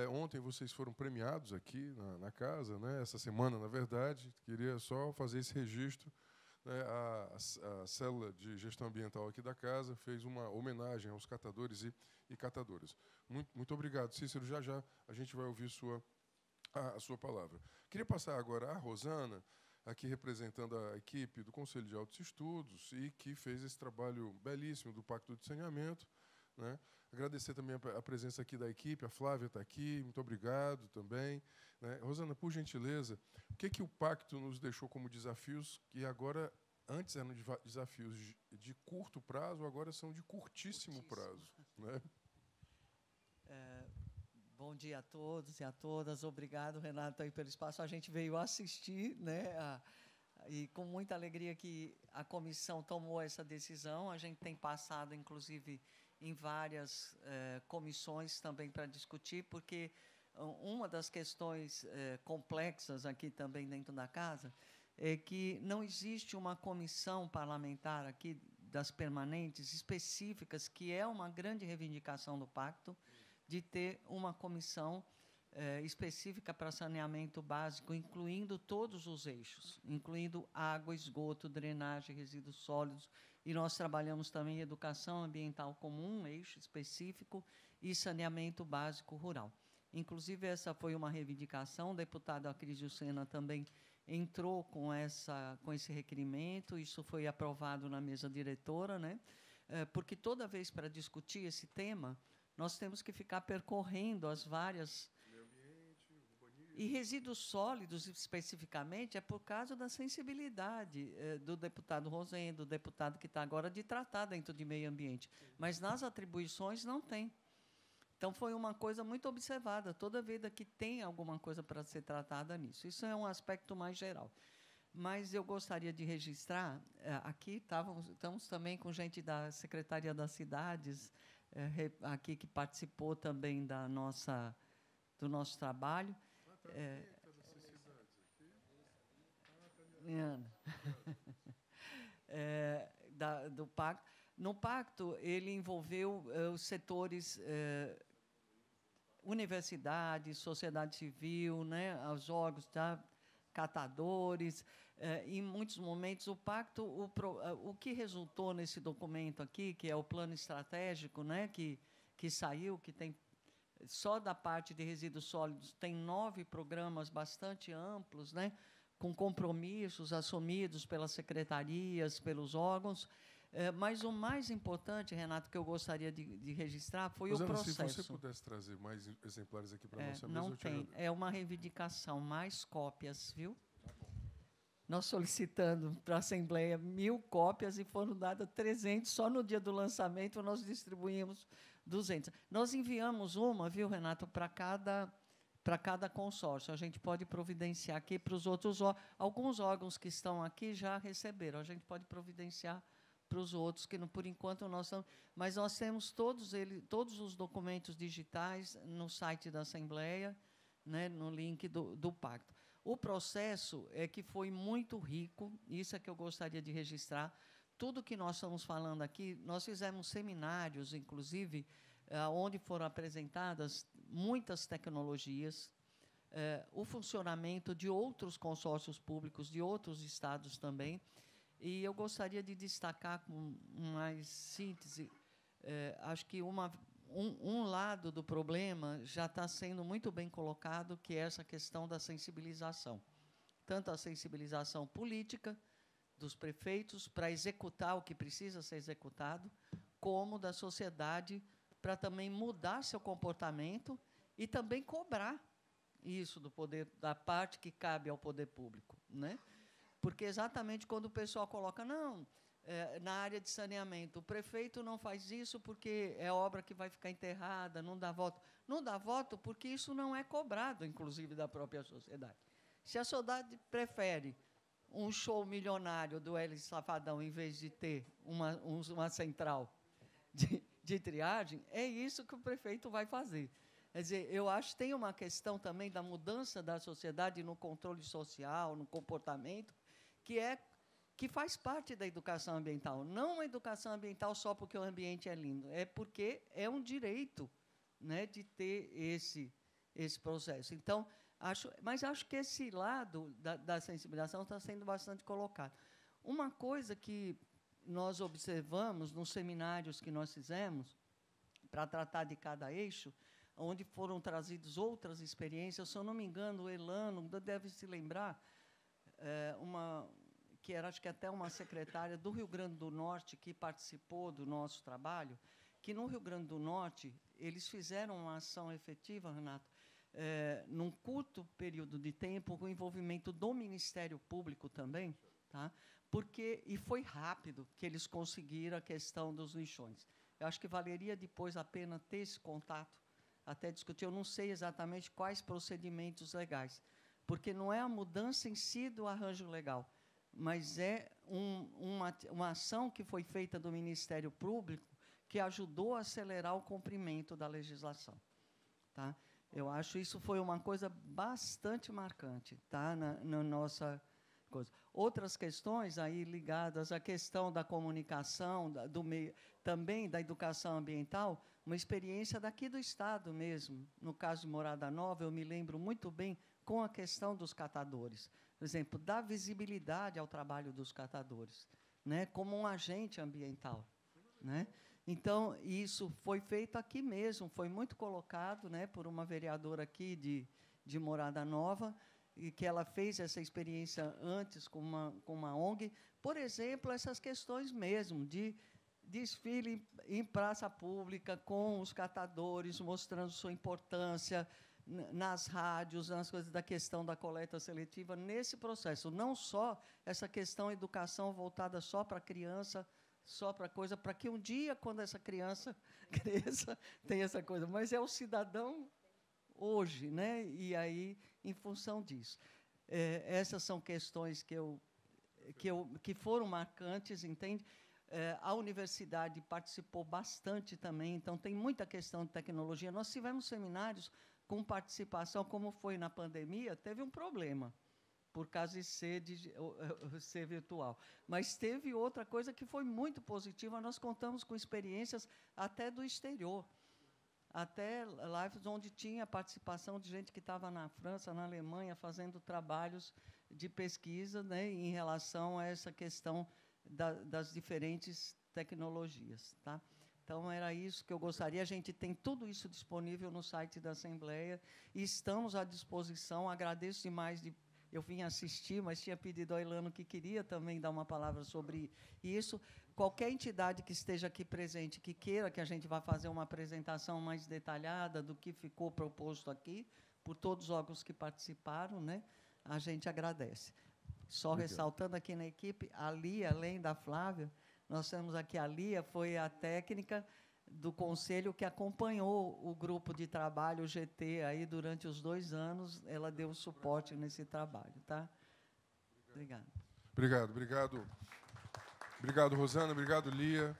Ontem vocês foram premiados aqui na casa, né? Essa semana, na verdade. Queria só fazer esse registro. Né? A célula de gestão ambiental aqui da casa fez uma homenagem aos catadores e catadoras. Muito obrigado, Cícero. Já a gente vai ouvir a sua palavra. Queria passar agora a Rosana, aqui representando a equipe do Conselho de Altos Estudos e que fez esse trabalho belíssimo do Pacto de Saneamento, né? Agradecer também a presença aqui da equipe, a Flávia está aqui, muito obrigado também. Né? Rosana, por gentileza, o que o Pacto nos deixou como desafios que agora, antes eram desafios de curto prazo, agora são de curtíssimo prazo? Né? Bom dia a todos e a todas. Obrigado, Renato, aí pelo espaço. A gente veio assistir, né? E com muita alegria que a comissão tomou essa decisão. A gente tem passado, inclusive, em várias comissões também para discutir, porque uma das questões complexas aqui também dentro da casa é que não existe uma comissão parlamentar aqui das permanentes específicas, que é uma grande reivindicação do Pacto, de ter uma comissão específica para saneamento básico, incluindo todos os eixos, incluindo água, esgoto, drenagem, resíduos sólidos, e nós trabalhamos também educação ambiental como um eixo específico e saneamento básico rural. Inclusive, essa foi uma reivindicação, o deputado Acrisio Sena também entrou com esse requerimento, isso foi aprovado na mesa diretora, né? Porque toda vez para discutir esse tema, nós temos que ficar percorrendo as várias... E resíduos sólidos, especificamente, é por causa da sensibilidade do deputado Rosendo, do deputado que está agora, de tratar dentro de meio ambiente. Mas, nas atribuições, não tem. Então, foi uma coisa muito observada, toda vez que tem alguma coisa para ser tratada nisso. Isso é um aspecto mais geral. Mas eu gostaria de registrar, aqui estamos também com gente da Secretaria das Cidades, aqui que participou também do nosso trabalho. Do Pacto. No Pacto, ele envolveu os setores universidade, sociedade civil, né, os órgãos, catadores. Em muitos momentos, o Pacto, o que resultou nesse documento aqui, que é o plano estratégico, né, que saiu, que tem só da parte de resíduos sólidos, tem 9 programas bastante amplos, né, com compromissos assumidos pelas secretarias, pelos órgãos. Mas o mais importante, Renato, que eu gostaria de registrar foi o processo. Se você pudesse trazer mais exemplares aqui para a nossa mesa, não tem. É uma reivindicação, mais cópias, viu? Nós solicitando para a Assembleia 1.000 cópias e foram dadas 300. Só no dia do lançamento nós distribuímos 200. Nós enviamos uma, viu, Renato, para cada consórcio. A gente pode providenciar aqui para os outros. Alguns órgãos que estão aqui já receberam. A gente pode providenciar para os outros, que, por enquanto, nós estamos... Mas nós temos todos os documentos digitais no site da Assembleia, né, no link do Pacto. O processo é que foi muito rico, isso é que eu gostaria de registrar. Tudo que nós estamos falando aqui, nós fizemos seminários, inclusive, onde foram apresentadas muitas tecnologias, o funcionamento de outros consórcios públicos, de outros estados também. E eu gostaria de destacar, com mais síntese, acho que um lado do problema já está sendo muito bem colocado, que é essa questão da sensibilização. Tanto a sensibilização política dos prefeitos para executar o que precisa ser executado, como da sociedade para também mudar seu comportamento e também cobrar isso do poder, da parte que cabe ao poder público, né? Porque exatamente quando o pessoal coloca, não, na área de saneamento, o prefeito não faz isso porque é obra que vai ficar enterrada, não dá voto. Não dá voto porque isso não é cobrado, inclusive, da própria sociedade. Se a sociedade prefere um show milionário do Hélio Safadão em vez de ter uma central de triagem, é isso que o prefeito vai fazer. Quer dizer, eu acho que tem uma questão também da mudança da sociedade no controle social, no comportamento, que faz parte da educação ambiental. Não uma educação ambiental só porque o ambiente é lindo, é porque é um direito, né, de ter esse processo. Então, mas acho que esse lado da sensibilização está sendo bastante colocado. Uma coisa que nós observamos nos seminários que nós fizemos, para tratar de cada eixo, onde foram trazidas outras experiências, se eu não me engano, o Elano deve se lembrar, que era, acho que até uma secretária do Rio Grande do Norte que participou do nosso trabalho, que no Rio Grande do Norte eles fizeram uma ação efetiva, Renato, num curto período de tempo, com o envolvimento do Ministério Público também, tá? E foi rápido que eles conseguiram a questão dos lixões. Eu acho que valeria depois a pena ter esse contato, até discutir. Eu não sei exatamente quais procedimentos legais, porque não é a mudança em si do arranjo legal, mas é uma ação que foi feita do Ministério Público que ajudou a acelerar o cumprimento da legislação. Tá? Eu acho isso foi uma coisa bastante marcante, tá? na nossa coisa. Outras questões aí ligadas à questão da comunicação, do meio, também da educação ambiental, uma experiência daqui do Estado mesmo. No caso de Morada Nova, eu me lembro muito bem com a questão dos catadores. Por exemplo, dar visibilidade ao trabalho dos catadores, né, como um agente ambiental. Né? Então, isso foi feito aqui mesmo, foi muito colocado, né, por uma vereadora aqui de Morada Nova, e que ela fez essa experiência antes com uma ONG. Por exemplo, essas questões mesmo de desfile em praça pública com os catadores, mostrando sua importância nas rádios, nas coisas da questão da coleta seletiva, nesse processo. Não só essa questão educação voltada só para a criança, só para coisa, para que um dia, quando essa criança cresça, tenha essa coisa. Mas é o cidadão hoje, né? E aí, em função disso. Essas são questões que foram marcantes, entende? A universidade participou bastante também, então tem muita questão de tecnologia. Nós tivemos seminários com participação, como foi na pandemia, teve um problema, por causa de ser virtual. Mas teve outra coisa que foi muito positiva, nós contamos com experiências até do exterior, até lives onde tinha participação de gente que estava na França, na Alemanha, fazendo trabalhos de pesquisa, né, em relação a essa questão das diferentes tecnologias. Tá? Então, era isso que eu gostaria. A gente tem tudo isso disponível no site da Assembleia e estamos à disposição. Agradeço demais. Eu vim assistir, mas tinha pedido ao Elano que queria também dar uma palavra sobre isso. Qualquer entidade que esteja aqui presente, que queira que a gente vá fazer uma apresentação mais detalhada do que ficou proposto aqui, por todos os órgãos que participaram, né, a gente agradece. Só Obrigado. Ressaltando aqui na equipe, a Lia, além da Flávia, nós temos aqui a Lia, foi a técnica do Conselho que acompanhou o grupo de trabalho, o GT, aí, durante os 2 anos, ela deu suporte nesse trabalho. Tá? Obrigado. Obrigado. Obrigado, Rosana. Obrigado, Lia.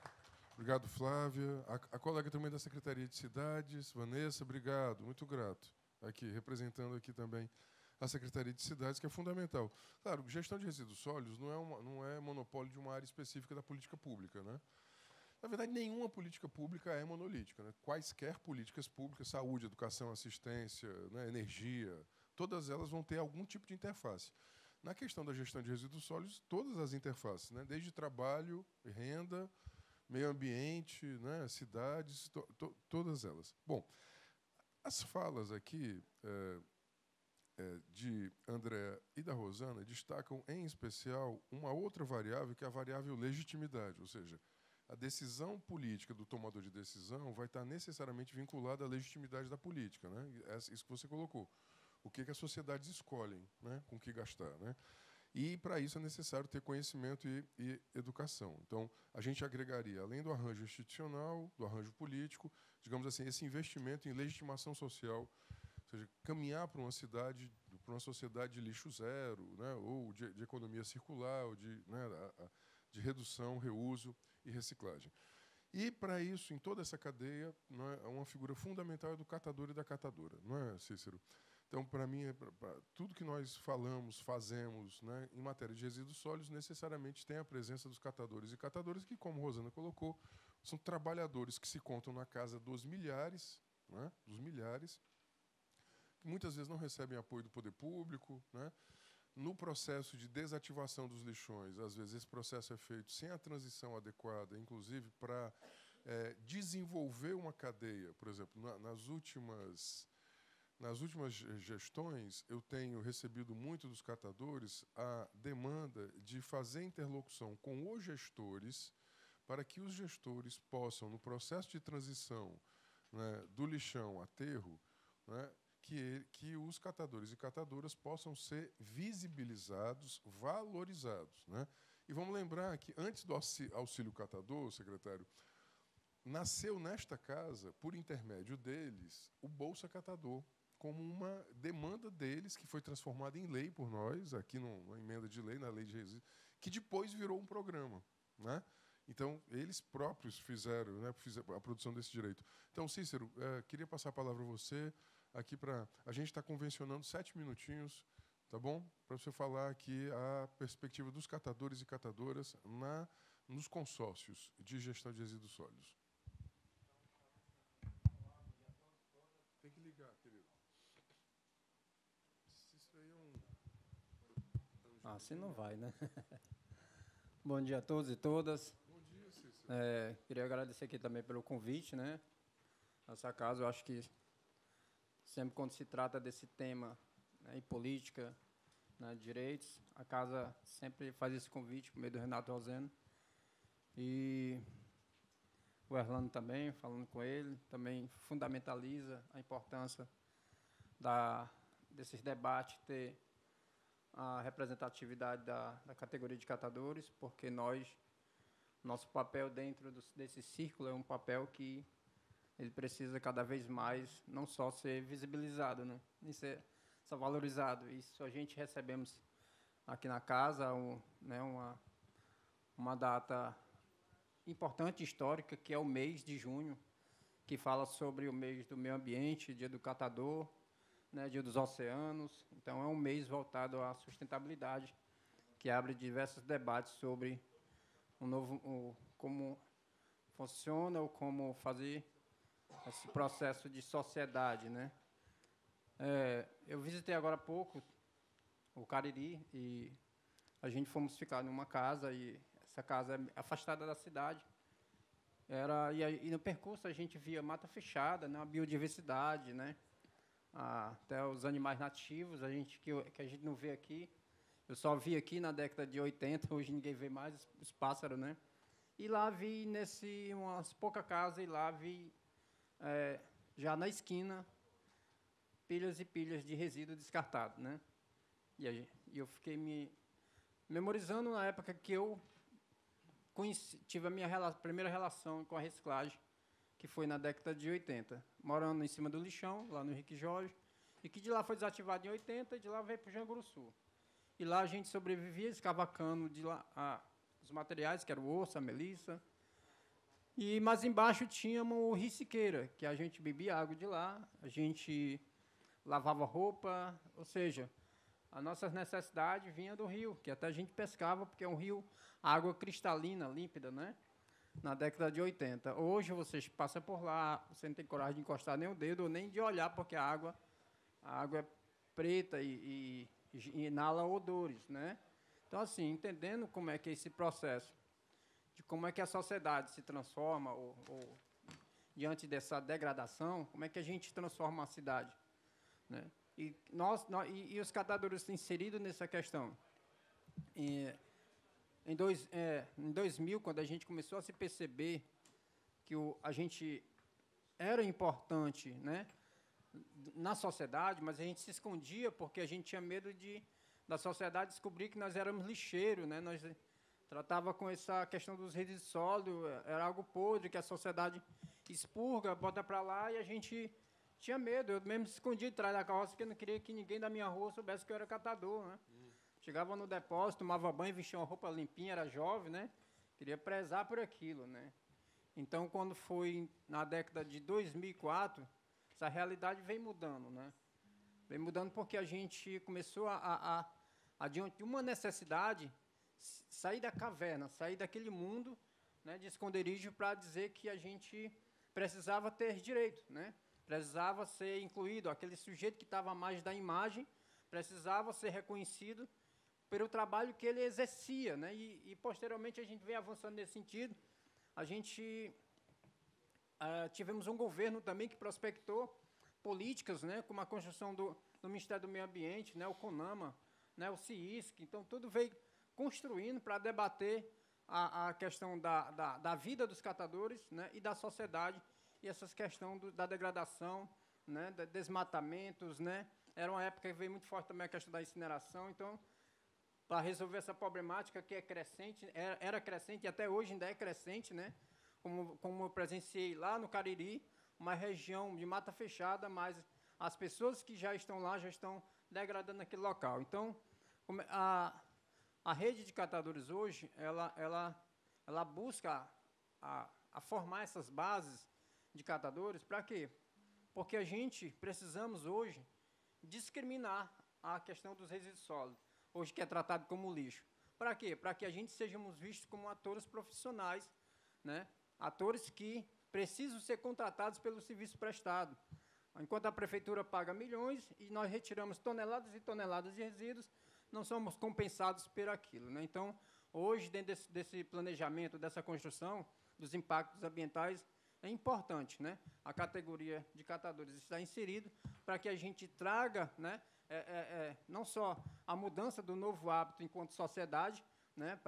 Obrigado, Flávia. A colega também da Secretaria de Cidades, Vanessa, obrigado. Muito grato. Aqui, representando aqui também a Secretaria de Cidades, que é fundamental. Claro, gestão de resíduos sólidos não é monopólio de uma área específica da política pública. Né? Na verdade, nenhuma política pública é monolítica. Né? Quaisquer políticas públicas, saúde, educação, assistência, né, energia, todas elas vão ter algum tipo de interface. Na questão da gestão de resíduos sólidos, todas as interfaces, né, desde trabalho, renda, meio ambiente, né, cidades, todas elas. Bom, as falas aqui de André e da Rosana destacam, em especial, uma outra variável, que é a variável legitimidade, ou seja, a decisão política do tomador de decisão vai estar necessariamente vinculada à legitimidade da política. Né? Isso que você colocou. O que as sociedades escolhem, né, com o que gastar. Né? E, para isso, é necessário ter conhecimento e educação. Então, a gente agregaria, além do arranjo institucional, do arranjo político, digamos assim, esse investimento em legitimação social, ou seja, caminhar para uma sociedade de lixo zero, né, ou de economia circular, ou de redução, reuso e reciclagem. E, para isso, em toda essa cadeia, não é, uma figura fundamental é do catador e da catadora, não é, Cícero? Então, para mim, tudo que nós falamos, fazemos, né, em matéria de resíduos sólidos, necessariamente tem a presença dos catadores e catadoras, que, como Rosana colocou, são trabalhadores que se contam na casa dos milhares, né, que muitas vezes não recebem apoio do poder público, né. No processo de desativação dos lixões, às vezes esse processo é feito sem a transição adequada, inclusive para desenvolver uma cadeia. Por exemplo, nas últimas gestões, eu tenho recebido muito dos catadores a demanda de fazer interlocução com os gestores, para que os gestores possam, no processo de transição, né, do lixão a aterro, né, que os catadores e catadoras possam ser visibilizados, valorizados, né? E vamos lembrar que, antes do auxílio catador, secretário, nasceu nesta casa, por intermédio deles, o Bolsa Catador, como uma demanda deles, que foi transformada em lei por nós, aqui numa emenda de lei, na lei de resíduos, que depois virou um programa, né? Então, eles próprios fizeram, né, a produção desse direito. Então, Cícero, queria passar a palavra a você, aqui para... A gente está convencionando 7 minutinhos, tá bom? Para você falar aqui a perspectiva dos catadores e catadoras nos consórcios de gestão de resíduos sólidos. Tem que ligar, querido. Isso aí é um... Assim não vai, né? Bom dia a todos e todas. Bom dia, Cícero. Queria agradecer aqui também pelo convite, né? Nessa casa, eu acho que sempre quando se trata desse tema, né, em política, né, direitos, a casa sempre faz esse convite por meio do Renato Roseno. E o Erlando também, falando com ele, também fundamentaliza a importância desses debates ter a representatividade da categoria de catadores, porque nosso papel dentro desse círculo é um papel que ele precisa cada vez mais não só ser visibilizado, né, e ser valorizado. Isso a gente recebemos aqui na casa, né, uma data importante, histórica, que é o mês de junho, que fala sobre o mês do meio ambiente, dia do catador, né, dia dos oceanos. Então, é um mês voltado à sustentabilidade, que abre diversos debates sobre como funciona ou como fazer esse processo de sociedade, né? Eu visitei agora há pouco o Cariri e a gente fomos ficar numa casa, e essa casa é afastada da cidade. E no percurso a gente via mata fechada, né, a biodiversidade, né, até os animais nativos, que a gente não vê aqui. Eu só vi aqui na década de 80, hoje ninguém vê mais os pássaros, né? E lá vi, umas poucas casas, e lá vi, já na esquina, pilhas e pilhas de resíduo descartado, né? E eu fiquei me memorizando na época que eu tive a minha primeira relação com a reciclagem, que foi na década de 80, morando em cima do lixão, lá no Henrique Jorge, e que de lá foi desativado em 80, e de lá veio para o Janguruçu. E lá a gente sobrevivia escavacando de lá os materiais, que era o osso, a melissa. E mais embaixo tínhamos o Rio Siqueira, que a gente bebia água de lá, a gente lavava roupa, ou seja, as nossas necessidades vinham do rio, que até a gente pescava, porque é um rio, água cristalina, límpida, né? Na década de 80. Hoje, vocês passam por lá, você não tem coragem de encostar nem o dedo, ou nem de olhar, porque a água é preta e inala odores, né? Então, assim, entendendo como é que é esse processo, de como é que a sociedade se transforma, ou diante dessa degradação, como é que a gente transforma a cidade, né? E os catadores inseridos nessa questão. Em 2000, quando a gente começou a se perceber que a gente era importante, né, na sociedade, mas a gente se escondia porque a gente tinha medo da sociedade descobrir que nós éramos lixeiro, né? Nós tratava com essa questão dos resíduos sólidos, era algo podre que a sociedade expurga, bota para lá, e a gente tinha medo. Eu mesmo me escondia de trás da carroça porque eu não queria que ninguém da minha rua soubesse que eu era catador, né? Chegava no depósito, tomava banho, vestia uma roupa limpinha, era jovem, né? Queria prezar por aquilo, né? Então, quando foi na década de 2004, essa realidade vem mudando, né? Vem mudando porque a gente começou diante de uma necessidade, sair da caverna, sair daquele mundo, né, de esconderijo, para dizer que a gente precisava ter direito, né? Precisava ser incluído, aquele sujeito que estava à margem da imagem, precisava ser reconhecido pelo trabalho que ele exercia, né? E posteriormente, a gente vem avançando nesse sentido. A gente tivemos um governo também que prospectou políticas, né, como a construção do Ministério do Meio Ambiente, né, o CONAMA, né, o CIISC. Então, tudo veio construindo para debater a questão da vida dos catadores, né, e da sociedade, e essas questões da degradação, né, desmatamentos. Né, era uma época que veio muito forte também a questão da incineração. Então, para resolver essa problemática que é crescente, era crescente e até hoje ainda é crescente, né, como eu presenciei lá no Cariri, uma região de mata fechada, mas as pessoas que já estão lá já estão degradando aquele local. Então, a rede de catadores hoje, ela busca a formar essas bases de catadores. Para quê? Porque a gente precisamos hoje discriminar a questão dos resíduos sólidos, hoje que é tratado como lixo. Para quê? Para que a gente sejamos vistos como atores profissionais, né? Atores que precisam ser contratados pelo serviço prestado. Enquanto a prefeitura paga milhões e nós retiramos toneladas e toneladas de resíduos, não somos compensados por aquilo, né? Então, hoje, dentro desse planejamento, dessa construção dos impactos ambientais, é importante, né, a categoria de catadores estar inserido para que a gente traga, né, não só a mudança do novo hábito enquanto sociedade, né,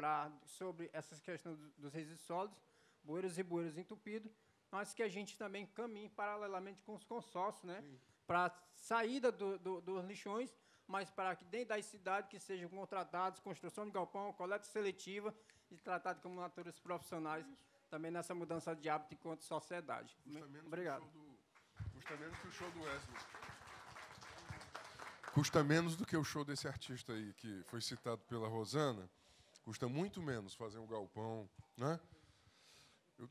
sobre essas questões dos resíduos sólidos, bueiros e bueiros entupidos, mas que a gente também caminhe paralelamente com os consórcios, né, para a saída dos lixões, mas para que dentro das cidades que sejam contratados, construção de galpão, coleta seletiva e tratados como atores profissionais também nessa mudança de hábito enquanto sociedade. Obrigado. Custa menos que o show do Wesley. Custa menos do que o show desse artista aí, que foi citado pela Rosana. Custa muito menos fazer um galpão, né?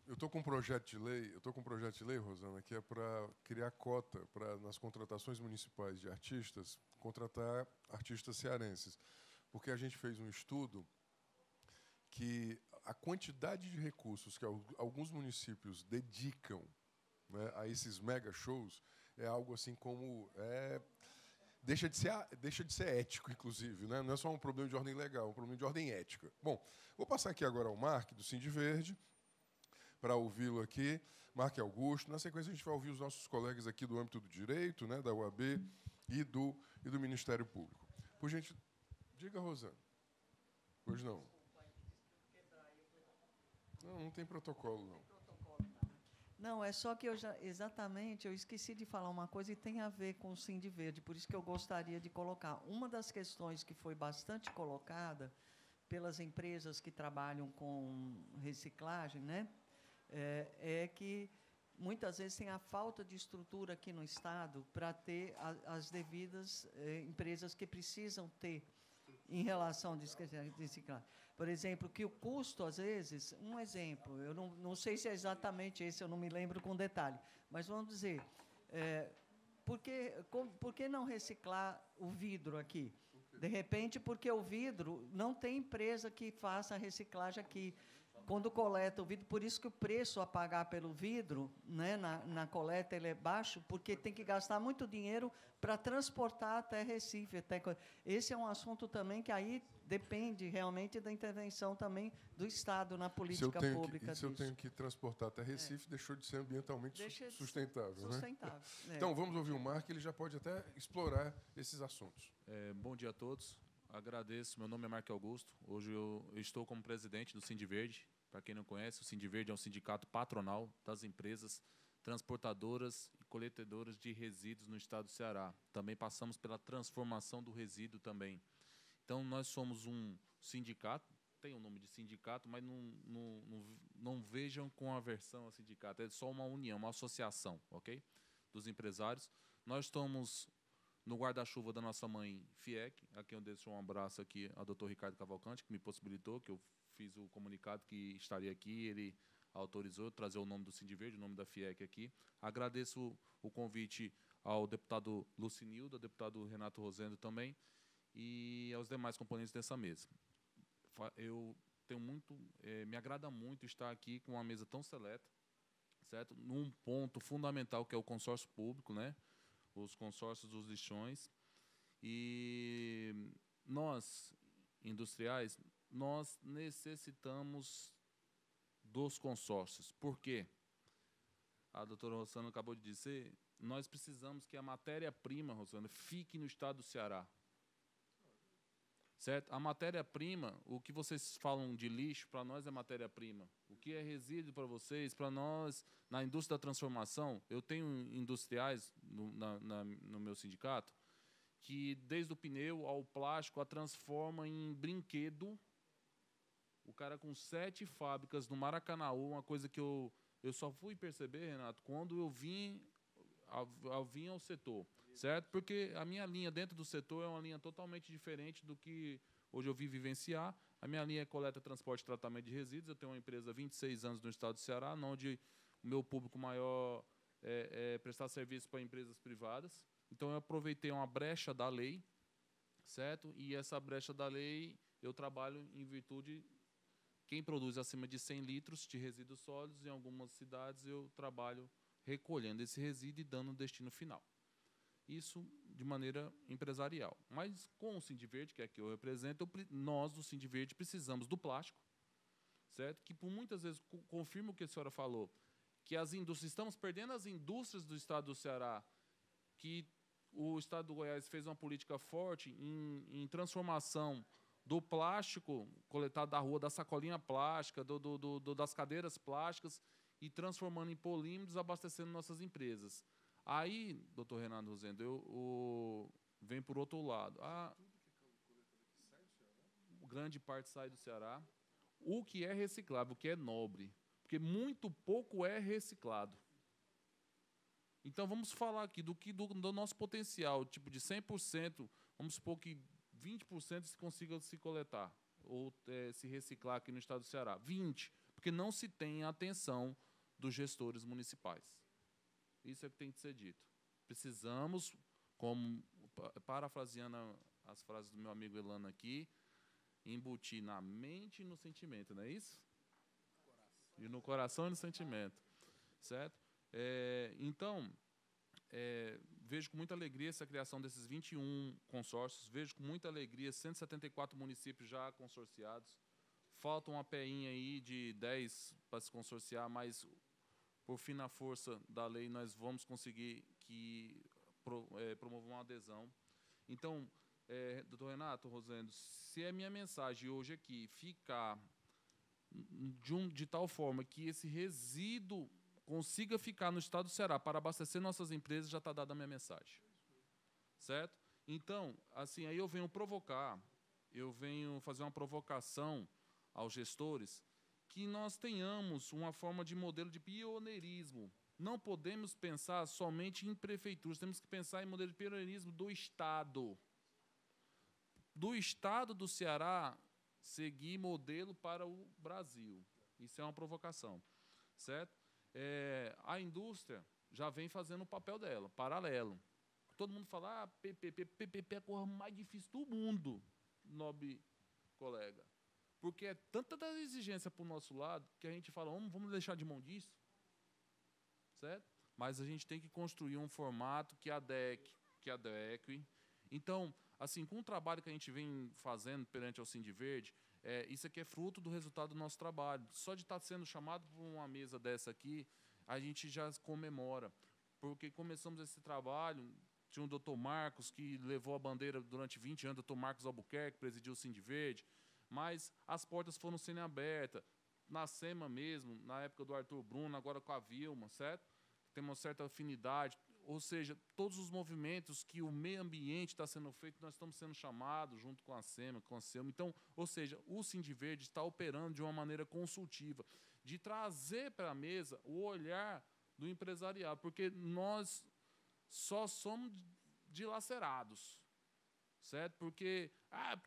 Eu estou com um projeto de lei, Rosana, que é para criar cota para, nas contratações municipais de artistas, contratar artistas cearenses. Porque a gente fez um estudo que a quantidade de recursos que alguns municípios dedicam, né, a esses mega shows é algo assim como... deixa de ser ético, inclusive. Né? Não é só um problema de ordem legal, é um problema de ordem ética. Bom, vou passar aqui agora ao Mark, do Cindy Verde, para ouvi-lo aqui. Mark Augusto. Na sequência, a gente vai ouvir os nossos colegas aqui do âmbito do direito, né, da UAB e do Ministério Público. Por gente, diga, Rosana. Pois não. Não tem protocolo, não. Não, é só que eu esqueci de falar uma coisa e tem a ver com o Cindy Verde, por isso que eu gostaria de colocar. Uma das questões que foi bastante colocada pelas empresas que trabalham com reciclagem, né, é que muitas vezes tem a falta de estrutura aqui no Estado para ter as devidas empresas que precisam ter em relação à reciclagem. Por exemplo, que o custo, às vezes, um exemplo, eu não sei se é exatamente esse, eu não me lembro com detalhe, mas vamos dizer, por que não reciclar o vidro aqui? De repente, porque o vidro não tem empresa que faça a reciclagem aqui. Quando coleta o vidro, por isso que o preço a pagar pelo vidro, né, na coleta ele é baixo, porque tem que gastar muito dinheiro para transportar até Recife. Esse é um assunto também que aí depende realmente da intervenção também do Estado na política pública. Se eu tenho que transportar até Recife, deixou de ser ambientalmente sustentável. Sustentável. Né? Então, vamos ouvir o Mark, ele já pode até explorar esses assuntos. Bom dia a todos. Agradeço. Meu nome é Marco Augusto. Hoje eu estou como presidente do Cindy Verde. Para quem não conhece, o Cindy Verde é um sindicato patronal das empresas transportadoras e coletadoras de resíduos no estado do Ceará. Também passamos pela transformação do resíduo também. Então, nós somos um sindicato, tem o nome de sindicato, mas não vejam com aversão a sindicato, é só uma união, uma associação, ok? Dos empresários. Nós estamos no guarda-chuva da nossa mãe FIEC, a quem eu deixo um abraço aqui ao Dr. Ricardo Cavalcante, que me possibilitou, que eu fiz o comunicado que estaria aqui, ele autorizou trazer o nome do Sindiverde, o nome da FIEC aqui. Agradeço o convite ao deputado Lucinildo, ao deputado Renato Rosendo também, e aos demais componentes dessa mesa. Eu tenho me agrada muito estar aqui com uma mesa tão seleta, certo? Num ponto fundamental que é o consórcio público, né? Os consórcios dos lixões. E nós, industriais, nós necessitamos dos consórcios. Por quê? A doutora Rossana acabou de dizer, nós precisamos que a matéria-prima, Rossana, fique no estado do Ceará. Certo? A matéria-prima, o que vocês falam de lixo, para nós é matéria-prima. O que é resíduo para vocês, para nós, na indústria da transformação, eu tenho industriais no meu sindicato que, desde o pneu ao plástico, a transforma em brinquedo. O cara com 7 fábricas no Maracanaú, uma coisa que eu só fui perceber, Renato, quando eu vim ao setor, certo? Porque a minha linha dentro do setor é uma linha totalmente diferente do que hoje eu vi vivenciar. A minha linha é coleta, transporte e tratamento de resíduos. Eu tenho uma empresa há 26 anos no estado do Ceará, onde o meu público maior é prestar serviço para empresas privadas. Então, eu aproveitei uma brecha da lei, certo? E essa brecha da lei eu trabalho em virtude... Quem produz acima de 100 litros de resíduos sólidos, em algumas cidades eu trabalho recolhendo esse resíduo e dando um destino final. Isso de maneira empresarial. Mas com o Sindiverde, que é que eu represento, nós do Sindiverde precisamos do plástico, certo? Que por muitas vezes confirma o que a senhora falou, que as indústrias, estamos perdendo as indústrias do estado do Ceará, que o estado do Goiás fez uma política forte em transformação do plástico coletado da rua, da sacolinha plástica, das cadeiras plásticas, e transformando em polímeros, abastecendo nossas empresas. Aí, doutor Renato Rosendo, vem por outro lado. Grande parte sai do Ceará. O que é reciclável, o que é nobre, porque muito pouco é reciclado. Então, vamos falar aqui do nosso potencial, tipo de 100%, vamos supor que 20% se consiga se coletar ou se reciclar aqui no estado do Ceará. 20%, porque não se tem a atenção dos gestores municipais. Isso é o que tem que ser dito. Precisamos, como parafraseando as frases do meu amigo Elano aqui, embutir na mente e no sentimento, não é isso? E no coração e no sentimento. Certo? Então, vejo com muita alegria essa criação desses 21 consórcios, vejo com muita alegria 174 municípios já consorciados. Falta uma peinha aí de 10 para se consorciar, mas, por fim, na força da lei, nós vamos conseguir promover uma adesão. Então, doutor Renato Rosendo, se a minha mensagem hoje aqui ficar de tal forma que esse resíduo consiga ficar no estado do Ceará para abastecer nossas empresas, já está dada a minha mensagem. Certo? Então, assim, aí eu venho fazer uma provocação aos gestores que nós tenhamos uma forma de modelo de pioneirismo. Não podemos pensar somente em prefeituras, temos que pensar em modelo de pioneirismo do Estado. Do Estado do Ceará, seguir modelo para o Brasil. Isso é uma provocação. Certo? A indústria já vem fazendo o papel dela, paralelo. Todo mundo fala, PPP é a coisa mais difícil do mundo, nobre colega. Porque é tanta exigência para o nosso lado que a gente fala, vamos deixar de mão disso. Certo? Mas a gente tem que construir um formato que adeque. Então, assim, com o trabalho que a gente vem fazendo perante ao Sindiverde, isso aqui é fruto do resultado do nosso trabalho. Só de estar sendo chamado por uma mesa dessa aqui, a gente já comemora. Porque começamos esse trabalho, tinha o doutor Marcos, que levou a bandeira durante 20 anos, o doutor Marcos Albuquerque, presidiu o Sindiverde, mas as portas foram sendo abertas. Na SEMA mesmo, na época do Arthur Bruno, agora com a Vilma, certo? Tem uma certa afinidade. Ou seja, todos os movimentos que o meio ambiente está sendo feito, nós estamos sendo chamados junto com a SEMA, com a SEMA. Então, ou seja, o Sindiverde está operando de uma maneira consultiva, de trazer para a mesa o olhar do empresariado, porque nós só somos dilacerados, certo? Porque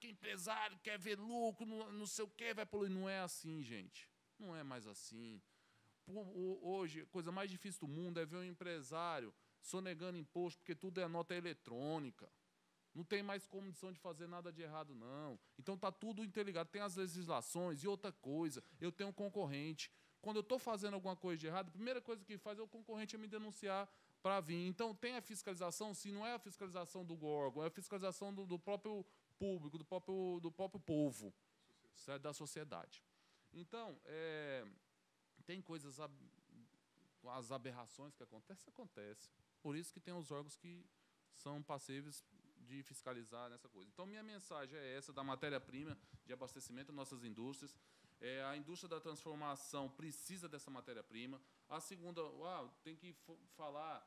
empresário quer ver lucro, não sei o quê, vai poluir. Não é assim, gente. Não é mais assim. hoje, a coisa mais difícil do mundo é ver um empresário sonegando imposto, porque tudo é nota eletrônica. Não tem mais condição de fazer nada de errado, não. Então, está tudo interligado. Tem as legislações e outra coisa. Eu tenho um concorrente. Quando eu estou fazendo alguma coisa de errado, a primeira coisa que faz é o concorrente me denunciar para vir. Então, tem a fiscalização, se não é a fiscalização do órgão, é a fiscalização do próprio público, do próprio povo, certo? Da sociedade. Então, tem coisas, as aberrações que acontecem. Por isso que tem os órgãos que são passíveis de fiscalizar nessa coisa. Então, minha mensagem é essa, da matéria-prima de abastecimento das nossas indústrias. A indústria da transformação precisa dessa matéria-prima. A segunda, tem que falar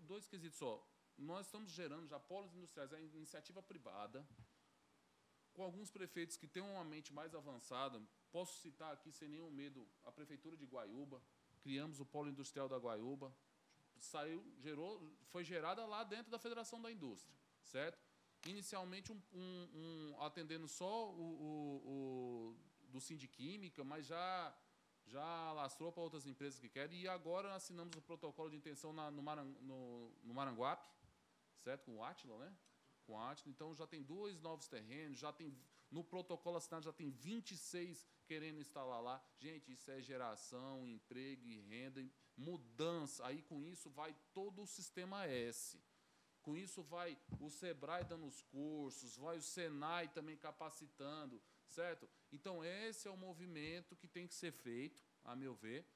dois quesitos só. Nós estamos gerando já polos industriais, a iniciativa privada, com alguns prefeitos que têm uma mente mais avançada. Posso citar aqui, sem nenhum medo, a Prefeitura de Guaiúba. Criamos o Polo Industrial da Guaiúba. Foi gerada lá dentro da Federação da Indústria, certo? Inicialmente, atendendo só o do Sindiquímica, mas já alastrou para outras empresas que querem. E agora assinamos o protocolo de intenção no Maranguape, certo? Com o Átila, né? Com a Átila. Então, já tem 2 novos terrenos, já tem, no protocolo assinado, já tem 26 querendo instalar lá. Gente, isso é geração, emprego e renda, mudança. Aí, com isso, vai todo o sistema S. Com isso, vai o SEBRAE dando os cursos, vai o SENAI também capacitando, certo? Então, esse é o movimento que tem que ser feito, a meu ver,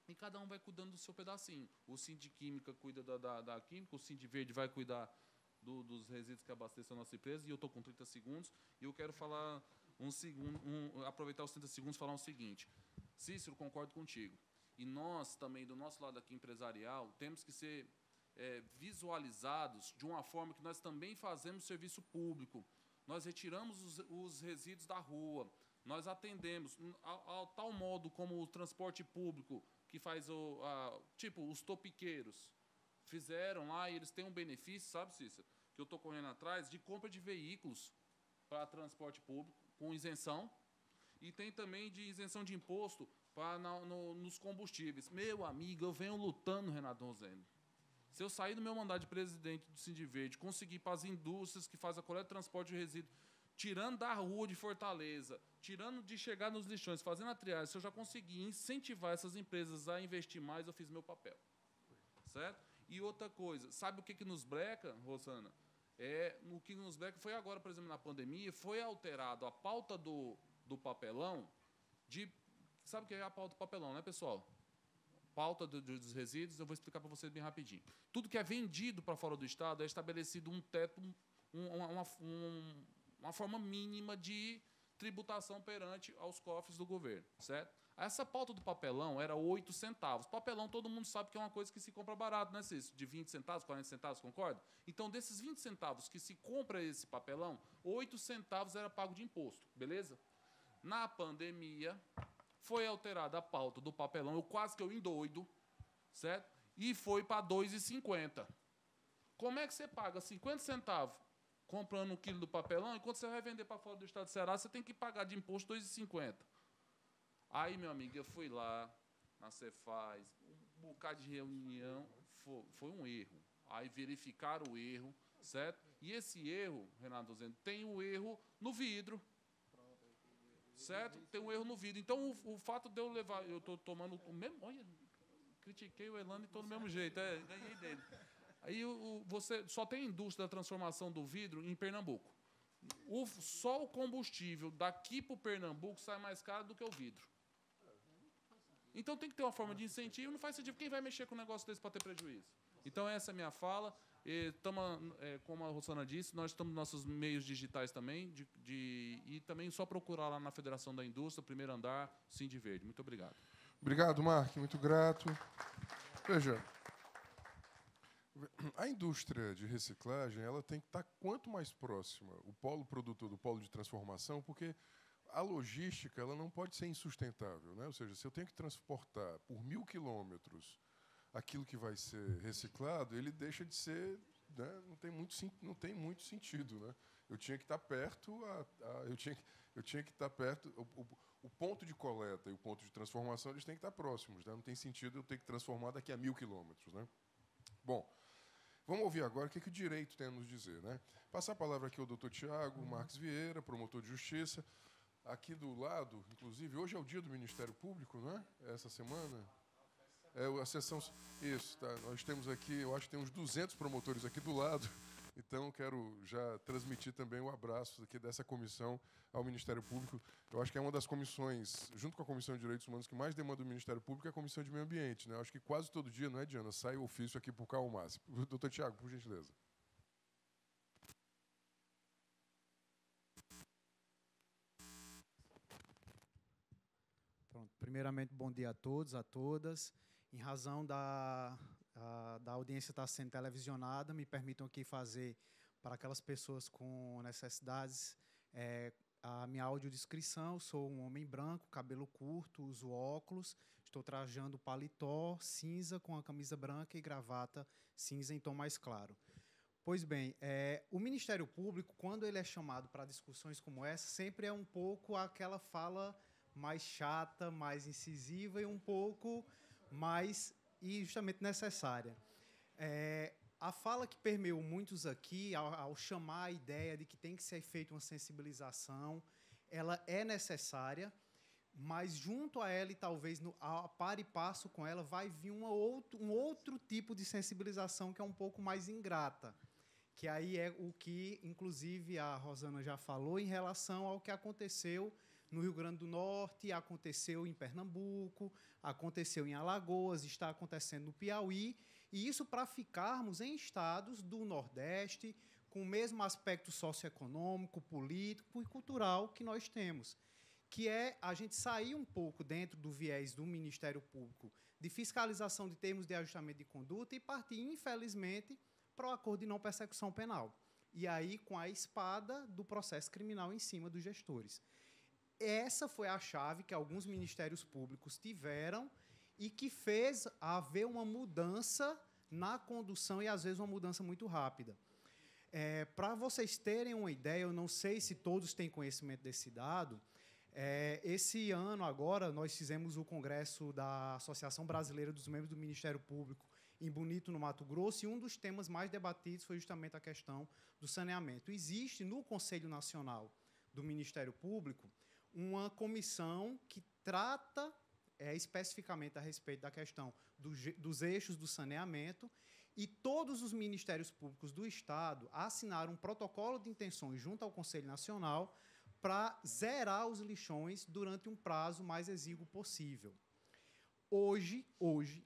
e cada um vai cuidando do seu pedacinho. O Sindiquímica cuida da química, o Sindiverde vai cuidar dos resíduos que abastecem a nossa empresa, e eu estou com 30 segundos, e eu quero falar aproveitar os 30 segundos e falar o seguinte. Cícero, concordo contigo. E nós também, do nosso lado aqui empresarial, temos que ser visualizados de uma forma que nós também fazemos serviço público. Nós retiramos os resíduos da rua, nós atendemos, ao tal modo como o transporte público, que faz tipo os topiqueiros, fizeram lá, e eles têm um benefício, sabe, Cícero, que eu estou correndo atrás, de compra de veículos para transporte público, com isenção, e tem também de isenção de imposto nos combustíveis. Meu amigo, eu venho lutando, Renato Rosendo. Se eu sair do meu mandato de presidente do Sindiverde, conseguir para as indústrias que fazem a coleta e transporte de resíduos, tirando da rua de Fortaleza, tirando de chegar nos lixões, fazendo a triagem, se eu já conseguir incentivar essas empresas a investir mais, eu fiz meu papel. Certo? E outra coisa, sabe o que nos breca, Rosana? O que nos breca foi agora, por exemplo, na pandemia, foi alterado a pauta do papelão sabe o que é a pauta do papelão, né, pessoal? Pauta dos resíduos, eu vou explicar para vocês bem rapidinho. Tudo que é vendido para fora do Estado é estabelecido um teto, uma forma mínima de tributação perante aos cofres do governo, certo? Essa pauta do papelão era 8 centavos. Papelão, todo mundo sabe que é uma coisa que se compra barato, né, Cícero? De 20 centavos, 40 centavos, concorda? Então, desses 20 centavos que se compra esse papelão, 8 centavos era pago de imposto, beleza? Na pandemia, foi alterada a pauta do papelão, eu endoido, certo? E foi para 2,50. Como é que você paga 50 centavos comprando 1 quilo do papelão, e quando você vai vender para fora do estado do Ceará, você tem que pagar de imposto 2,50. Aí, meu amigo, eu fui lá na Cefaz, um bocado de reunião, foi um erro. Aí verificaram o erro, certo? E esse erro, Renato dizendo, tem o erro no vidro. Certo? Tem um erro no vidro. Então, o fato de eu levar... Eu estou tomando o mesmo... Olha, critiquei o Elano e estou do mesmo jeito. Ganhei dele. Aí, você só tem indústria da transformação do vidro em Pernambuco. Só o combustível daqui para o Pernambuco sai mais caro do que o vidro. Então, tem que ter uma forma de incentivo. Não faz sentido. Quem vai mexer com um negócio desse para ter prejuízo? Então, essa é a minha fala. Como a Rosana disse, nós estamos nos nossos meios digitais também, e também só procurar lá na Federação da Indústria, primeiro andar, Sindiverde. Muito obrigado. Obrigado, Mark, muito grato. Veja, a indústria de reciclagem ela tem que estar quanto mais próxima, o polo produtor do polo de transformação, porque a logística ela não pode ser insustentável, né? Ou seja, se eu tenho que transportar por 1.000 quilômetros aquilo que vai ser reciclado, ele deixa de ser, né, não tem muito sentido, né? Eu tinha que estar perto, eu tinha que estar perto. O ponto de coleta e o ponto de transformação eles têm que estar próximos, né? Não tem sentido eu ter que transformar daqui a 1000 quilômetros, né? Bom, vamos ouvir agora o que o direito tem a nos dizer, né? Passar a palavra aqui ao doutor Tiago Marques Vieira, promotor de justiça. Aqui do lado, inclusive, hoje é o dia do Ministério Público, não é? Essa semana. É a sessão. Isso, tá. Nós temos aqui, eu acho que tem uns 200 promotores aqui do lado. Então, quero já transmitir também o abraço aqui dessa comissão ao Ministério Público. Eu acho que é uma das comissões, junto com a Comissão de Direitos Humanos, que mais demanda do Ministério Público é a Comissão de Meio Ambiente, né? Eu acho que quase todo dia, não é, Diana? Sai o ofício aqui por Calmas. Doutor Tiago, por gentileza. Pronto. Primeiramente, bom dia a todos, a todas. Em razão da audiência estar sendo televisionada, me permitam aqui fazer, para aquelas pessoas com necessidades, a minha audiodescrição. Sou um homem branco, cabelo curto, uso óculos, estou trajando paletó cinza com a camisa branca e gravata cinza em tom mais claro. Pois bem, o Ministério Público, quando ele é chamado para discussões como essa, sempre é um pouco aquela fala mais chata, mais incisiva e um pouco mais e justamente necessária. A fala que permeou muitos aqui, ao chamar a ideia de que tem que ser feita uma sensibilização, ela é necessária, mas junto a ela e talvez a par e passo com ela vai vir um outro tipo de sensibilização que é um pouco mais ingrata, que aí é o que, inclusive, a Rosana já falou em relação ao que aconteceu no Rio Grande do Norte, aconteceu em Pernambuco, aconteceu em Alagoas, está acontecendo no Piauí, e isso para ficarmos em estados do Nordeste com o mesmo aspecto socioeconômico, político e cultural que nós temos, que é a gente sair um pouco dentro do viés do Ministério Público de fiscalização de termos de ajustamento de conduta e partir, infelizmente, para o acordo de não persecução penal. E aí, com a espada do processo criminal em cima dos gestores. Essa foi a chave que alguns ministérios públicos tiveram e que fez haver uma mudança na condução e, às vezes, uma mudança muito rápida. Para vocês terem uma ideia, eu não sei se todos têm conhecimento desse dado, esse ano, agora, nós fizemos o congresso da Associação Brasileira dos Membros do Ministério Público em Bonito, no Mato Grosso, e um dos temas mais debatidos foi justamente a questão do saneamento. Existe, no Conselho Nacional do Ministério Público, uma comissão que trata especificamente a respeito da questão dos eixos do saneamento, e todos os ministérios públicos do Estado assinaram um protocolo de intenções junto ao Conselho Nacional para zerar os lixões durante um prazo mais exíguo possível. Hoje,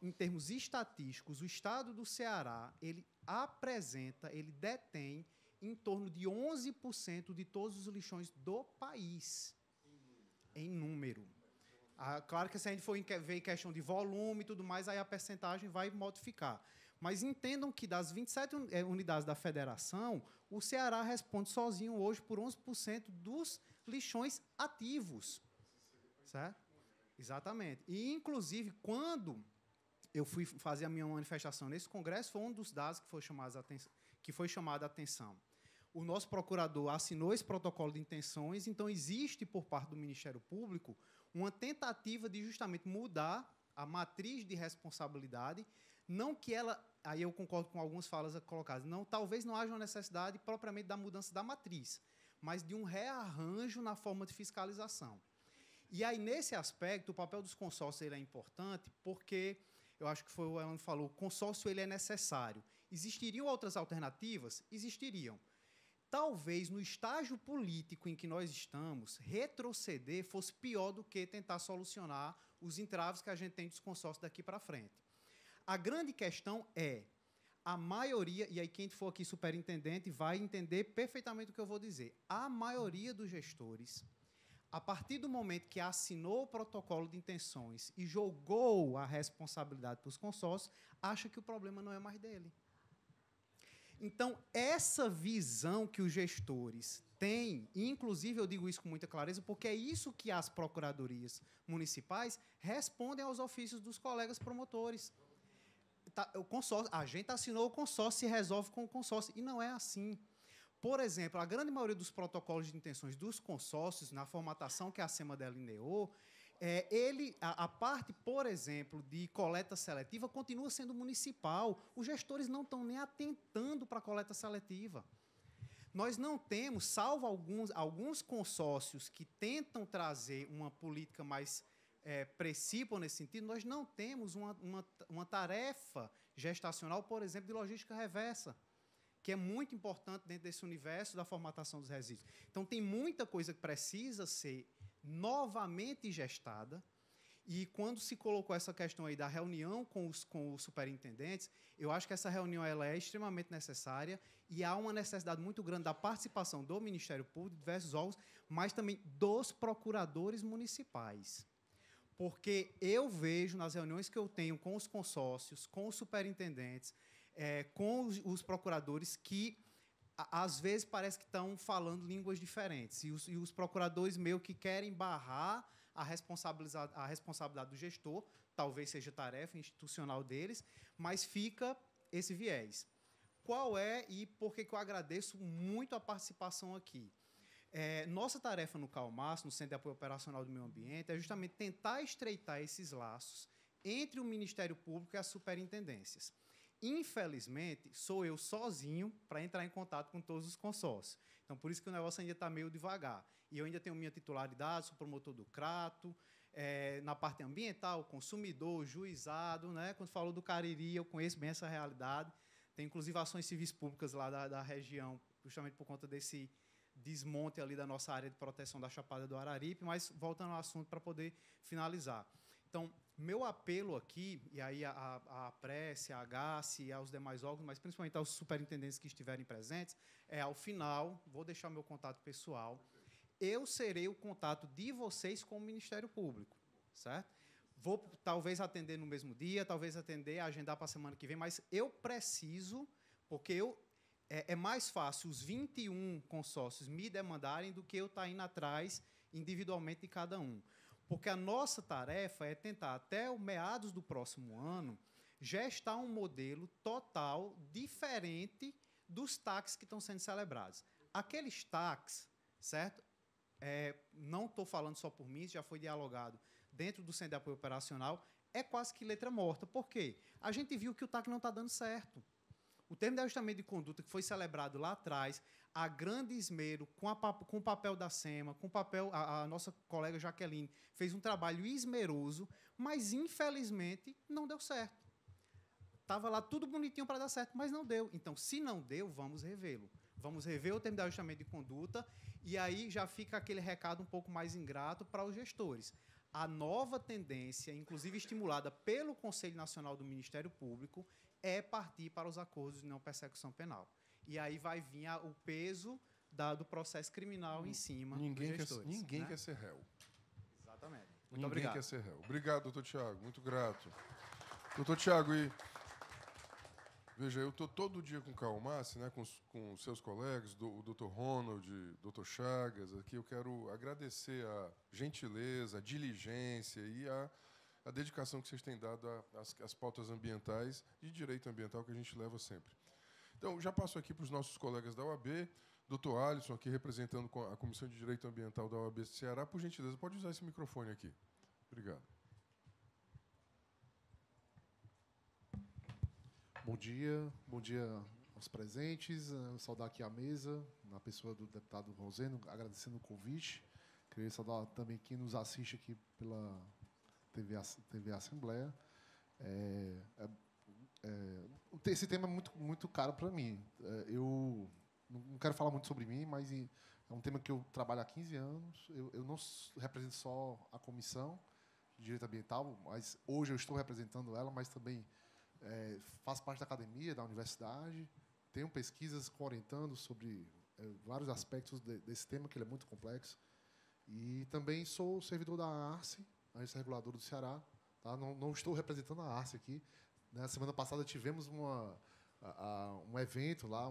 em termos estatísticos, o Estado do Ceará ele detém em torno de 11% de todos os lixões do país. Em número. Claro que se a gente for ver questão de volume e tudo mais, aí a percentagem vai modificar. Mas entendam que das 27 unidades da federação, o Ceará responde sozinho hoje por 11% dos lixões ativos. Certo? Exatamente. E, inclusive, quando eu fui fazer a minha manifestação nesse congresso, foi um dos dados que foi chamado a atenção. O nosso procurador assinou esse protocolo de intenções, então existe, por parte do Ministério Público, uma tentativa de justamente mudar a matriz de responsabilidade, não que ela, aí eu concordo com algumas falas colocadas, talvez não haja uma necessidade propriamente da mudança da matriz, mas de um rearranjo na forma de fiscalização. E aí, nesse aspecto, o papel dos consórcios ele é importante, porque, eu acho que foi o Elano que falou, o consórcio ele é necessário. Existiriam outras alternativas? Existiriam. Talvez, no estágio político em que nós estamos, retroceder fosse pior do que tentar solucionar os entraves que a gente tem dos consórcios daqui para frente. A grande questão é, a maioria, e aí quem for aqui superintendente vai entender perfeitamente o que eu vou dizer, a maioria dos gestores, a partir do momento que assinou o protocolo de intenções e jogou a responsabilidade para os consórcios, acha que o problema não é mais dele. Então, essa visão que os gestores têm, e inclusive eu digo isso com muita clareza, porque é isso que as procuradorias municipais respondem aos ofícios dos colegas promotores. O consórcio, a gente assinou o consórcio, se resolve com o consórcio. E não é assim. Por exemplo, a grande maioria dos protocolos de intenções dos consórcios, na formatação que a SEMA delineou, a parte, por exemplo, de coleta seletiva continua sendo municipal. Os gestores não estão nem atentando para a coleta seletiva. Nós não temos, salvo alguns consórcios que tentam trazer uma política mais precípua nesse sentido, nós não temos uma tarefa gestacional, por exemplo, de logística reversa, que é muito importante dentro desse universo da formatação dos resíduos. Então, tem muita coisa que precisa ser novamente gestada, e quando se colocou essa questão aí da reunião com os superintendentes, eu acho que essa reunião ela é extremamente necessária e há uma necessidade muito grande da participação do Ministério Público, de diversos órgãos, mas também dos procuradores municipais. Porque eu vejo nas reuniões que eu tenho com os consórcios, com os superintendentes, com os procuradores, que às vezes parece que estão falando línguas diferentes. E os procuradores meio que querem barrar a responsabilidade do gestor, talvez seja tarefa institucional deles, mas fica esse viés. Qual é e por que eu agradeço muito a participação aqui? Nossa tarefa no CAUMAS, no Centro de Apoio Operacional do Meio Ambiente, é justamente tentar estreitar esses laços entre o Ministério Público e as superintendências. Infelizmente, sou eu sozinho para entrar em contato com todos os consórcios. Então, por isso que o negócio ainda está meio devagar. E eu ainda tenho minha titularidade, sou promotor do CRATO, na parte ambiental, consumidor, juizado. Né? Quando falou do Cariri, eu conheço bem essa realidade. Tem, inclusive, ações civis públicas lá da região, justamente por conta desse desmonte ali da nossa área de proteção da Chapada do Araripe, mas voltando ao assunto para poder finalizar. Então, meu apelo aqui, e aí a Prece, a AGACE e aos demais órgãos, mas principalmente aos superintendentes que estiverem presentes, ao final, vou deixar meu contato pessoal, eu serei o contato de vocês com o Ministério Público, certo? Vou talvez atender no mesmo dia, talvez agendar para a semana que vem, mas eu preciso, porque é mais fácil os 21 consórcios me demandarem do que eu estar indo atrás individualmente de cada um. Porque a nossa tarefa é tentar, até o meados do próximo ano, gestar um modelo total diferente dos TACs que estão sendo celebrados. Aqueles TACs, certo? Não estou falando só por mim, já foi dialogado dentro do Centro de Apoio Operacional, é quase que letra morta. Por quê? A gente viu que o TAC não está dando certo. O termo de ajustamento de conduta que foi celebrado lá atrás, a grande esmero, com o papel da SEMA, com o papel, a nossa colega Jaqueline fez um trabalho esmeroso, mas, infelizmente, não deu certo. Estava lá tudo bonitinho para dar certo, mas não deu. Então, se não deu, vamos revê-lo. Vamos rever o termo de ajustamento de conduta e aí já fica aquele recado um pouco mais ingrato para os gestores. A nova tendência, inclusive estimulada pelo Conselho Nacional do Ministério Público, é partir para os acordos de não persecução penal. E aí vai vir o peso do processo criminal em cima dos gestores. Ninguém quer ser réu. Exatamente. Muito obrigado. Ninguém quer ser réu. Obrigado, doutor Tiago. Muito grato. Doutor Tiago, veja, eu estou todo dia com o CAUMAS, né, com seus colegas, o doutor Ronald, doutor Chagas. Aqui eu quero agradecer a gentileza, a diligência e a dedicação que vocês têm dado às pautas ambientais e direito ambiental que a gente leva sempre. Então, já passo aqui para os nossos colegas da OAB, doutor Alisson, aqui representando a Comissão de Direito Ambiental da OAB do Ceará. Por gentileza, pode usar esse microfone aqui. Obrigado. Bom dia aos presentes. Saudar aqui a mesa, na pessoa do deputado Roseno, agradecendo o convite. Queria saudar também quem nos assiste aqui pela TV Assembleia. Esse tema é muito caro para mim. Eu não quero falar muito sobre mim, mas é um tema que eu trabalho há 15 anos. Eu não represento só a Comissão de Direito Ambiental, mas hoje eu estou representando ela, mas também faço parte da academia, da universidade, tenho pesquisas orientando sobre vários aspectos desse tema, que ele é muito complexo. E também sou servidor da ARCE, Agência Reguladora do Ceará. Tá? Não estou representando a ARCE aqui. Na semana passada tivemos um evento lá,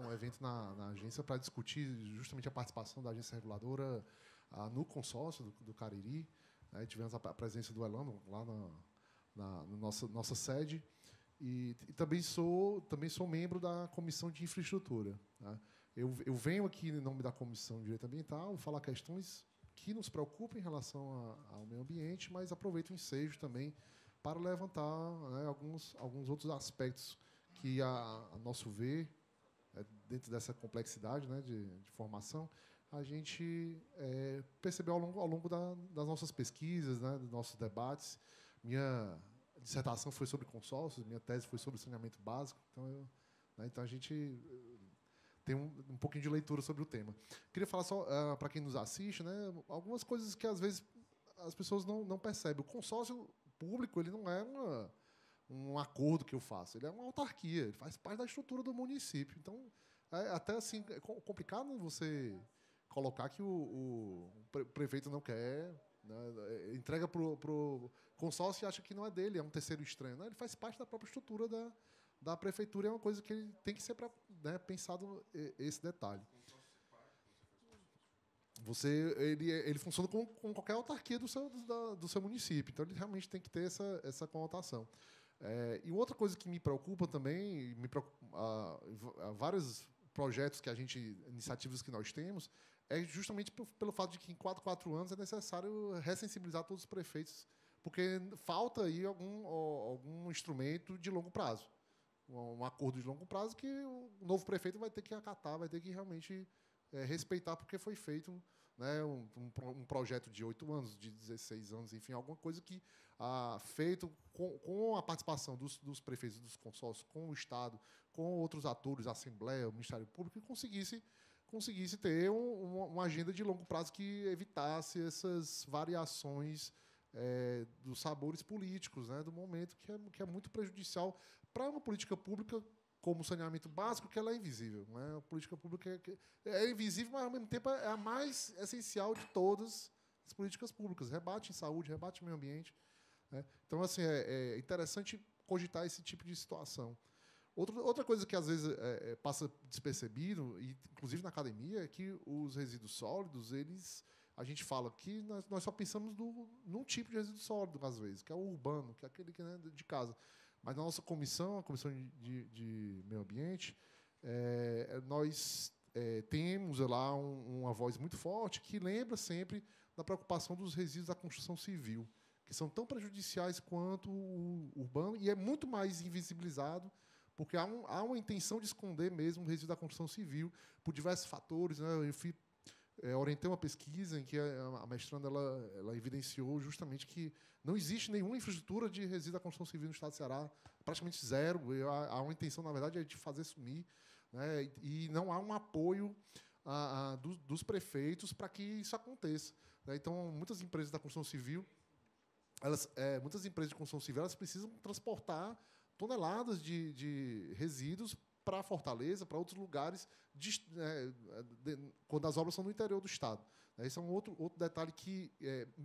na agência para discutir justamente a participação da agência reguladora no consórcio do Cariri. Né? Tivemos a presença do Elano lá na nossa sede. E também sou membro da Comissão de Infraestrutura. Tá? eu venho aqui, em nome da Comissão de Direito Ambiental, falar questões que nos preocupam em relação ao meio ambiente, mas aproveito o ensejo também para levantar, né, alguns outros aspectos que, a nosso ver, dentro dessa complexidade, né, de formação, a gente percebeu ao longo das nossas pesquisas, né, dos nossos debates. Minha dissertação foi sobre consórcios, minha tese foi sobre saneamento básico, então a gente tem um pouquinho de leitura sobre o tema. Queria falar só, para quem nos assiste, né, algumas coisas que, às vezes, as pessoas não percebem. O consórcio público, ele não é um acordo que eu faço, ele é uma autarquia, ele faz parte da estrutura do município. Então, até assim, é complicado você colocar que o prefeito não quer, né, entrega para o consórcio e acha que não é dele, é um terceiro estranho. Não, ele faz parte da própria estrutura da prefeitura, é uma coisa que ele tem que ser, né, pensado esse detalhe. Ele funciona como qualquer autarquia do seu município, então ele realmente tem que ter essa conotação. E outra coisa que me preocupa também, vários projetos iniciativas que nós temos, é justamente pelo fato de que em 4 anos é necessário ressensibilizar todos os prefeitos, porque falta aí algum instrumento de longo prazo, um acordo de longo prazo que o novo prefeito vai ter que acatar, vai ter que realmente respeitar, porque foi feito, né, um projeto de 8 anos, de 16 anos, enfim, alguma coisa que feito com a participação dos prefeitos, dos consórcios, com o Estado, com outros atores, a Assembleia, o Ministério Público, e conseguisse ter uma agenda de longo prazo que evitasse essas variações dos sabores políticos, né, do momento, que é muito prejudicial para uma política pública como o saneamento básico, que ela é invisível, né? A política pública é invisível, mas, ao mesmo tempo, é a mais essencial de todas as políticas públicas. Rebate em saúde, rebate em meio ambiente, né? Então, assim, é interessante cogitar esse tipo de situação. Outra coisa que, às vezes, passa despercebido, e, inclusive na academia, é que os resíduos sólidos, a gente fala que nós só pensamos num tipo de resíduo sólido, às vezes, que é o urbano, que é aquele que é de casa. Mas na nossa comissão, a Comissão de Meio Ambiente, nós temos lá uma voz muito forte que lembra sempre da preocupação dos resíduos da construção civil, que são tão prejudiciais quanto o urbano, e é muito mais invisibilizado, porque há uma intenção de esconder mesmo o resíduo da construção civil, por diversos fatores, né? Eu orientei uma pesquisa em que a mestranda ela evidenciou justamente que não existe nenhuma infraestrutura de resíduo da construção civil no estado do Ceará, praticamente zero. Há uma intenção, na verdade, de fazer sumir, né? E não há um apoio dos prefeitos para que isso aconteça, né? Então, muitas empresas da construção civil, muitas empresas de construção civil, elas precisam transportar toneladas de resíduos para Fortaleza, para outros lugares, quando as obras são no interior do Estado. Esse é um outro detalhe que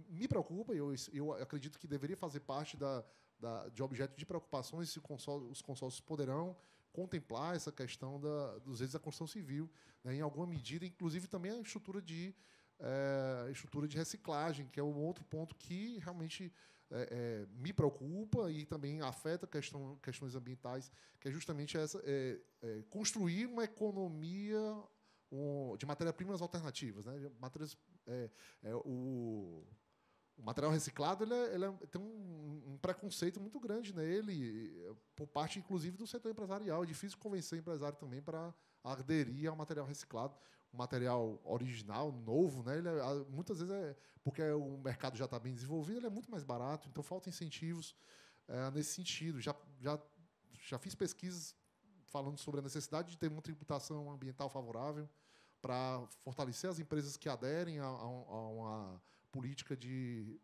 me preocupa, e eu acredito que deveria fazer parte de objeto de preocupações, se os consórcios poderão contemplar essa questão dos resíduos da construção civil, né, em alguma medida, inclusive também a estrutura de reciclagem, que é um outro ponto que realmente me preocupa e também afeta questões ambientais, que é justamente construir uma economia de matérias-primas alternativas, né? O material reciclado tem um preconceito muito grande nele, por parte, inclusive, do setor empresarial. É difícil convencer o empresário também para aderir ao material reciclado. Um material original, novo, né? Muitas vezes, porque o mercado já está bem desenvolvido, ele é muito mais barato, então faltam incentivos nesse sentido. Já fiz pesquisas falando sobre a necessidade de ter uma tributação ambiental favorável para fortalecer as empresas que aderem a uma política de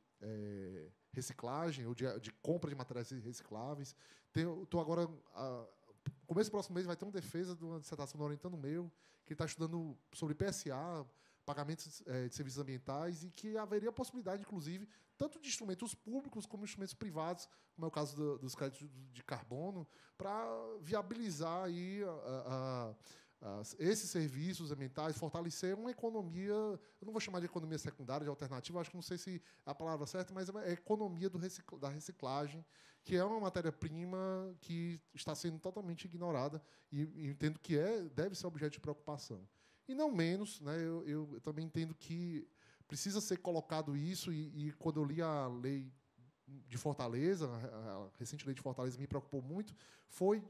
reciclagem ou de compra de materiais recicláveis. Estou agora... No começo do próximo mês vai ter uma defesa de uma dissertação do Orientando Meu, que está estudando sobre PSA, pagamentos de serviços ambientais, e que haveria a possibilidade, inclusive, tanto de instrumentos públicos como instrumentos privados, como é o caso dos créditos de carbono, para viabilizar aí, esses serviços ambientais, fortalecer uma economia, eu não vou chamar de economia secundária, de alternativa, acho que não sei se é a palavra certa, mas é a economia da reciclagem, que é uma matéria-prima que está sendo totalmente ignorada e entendo que deve ser objeto de preocupação. E não menos, né, eu também entendo que precisa ser colocado isso, e quando eu li a lei de Fortaleza, a recente lei de Fortaleza me preocupou muito, foi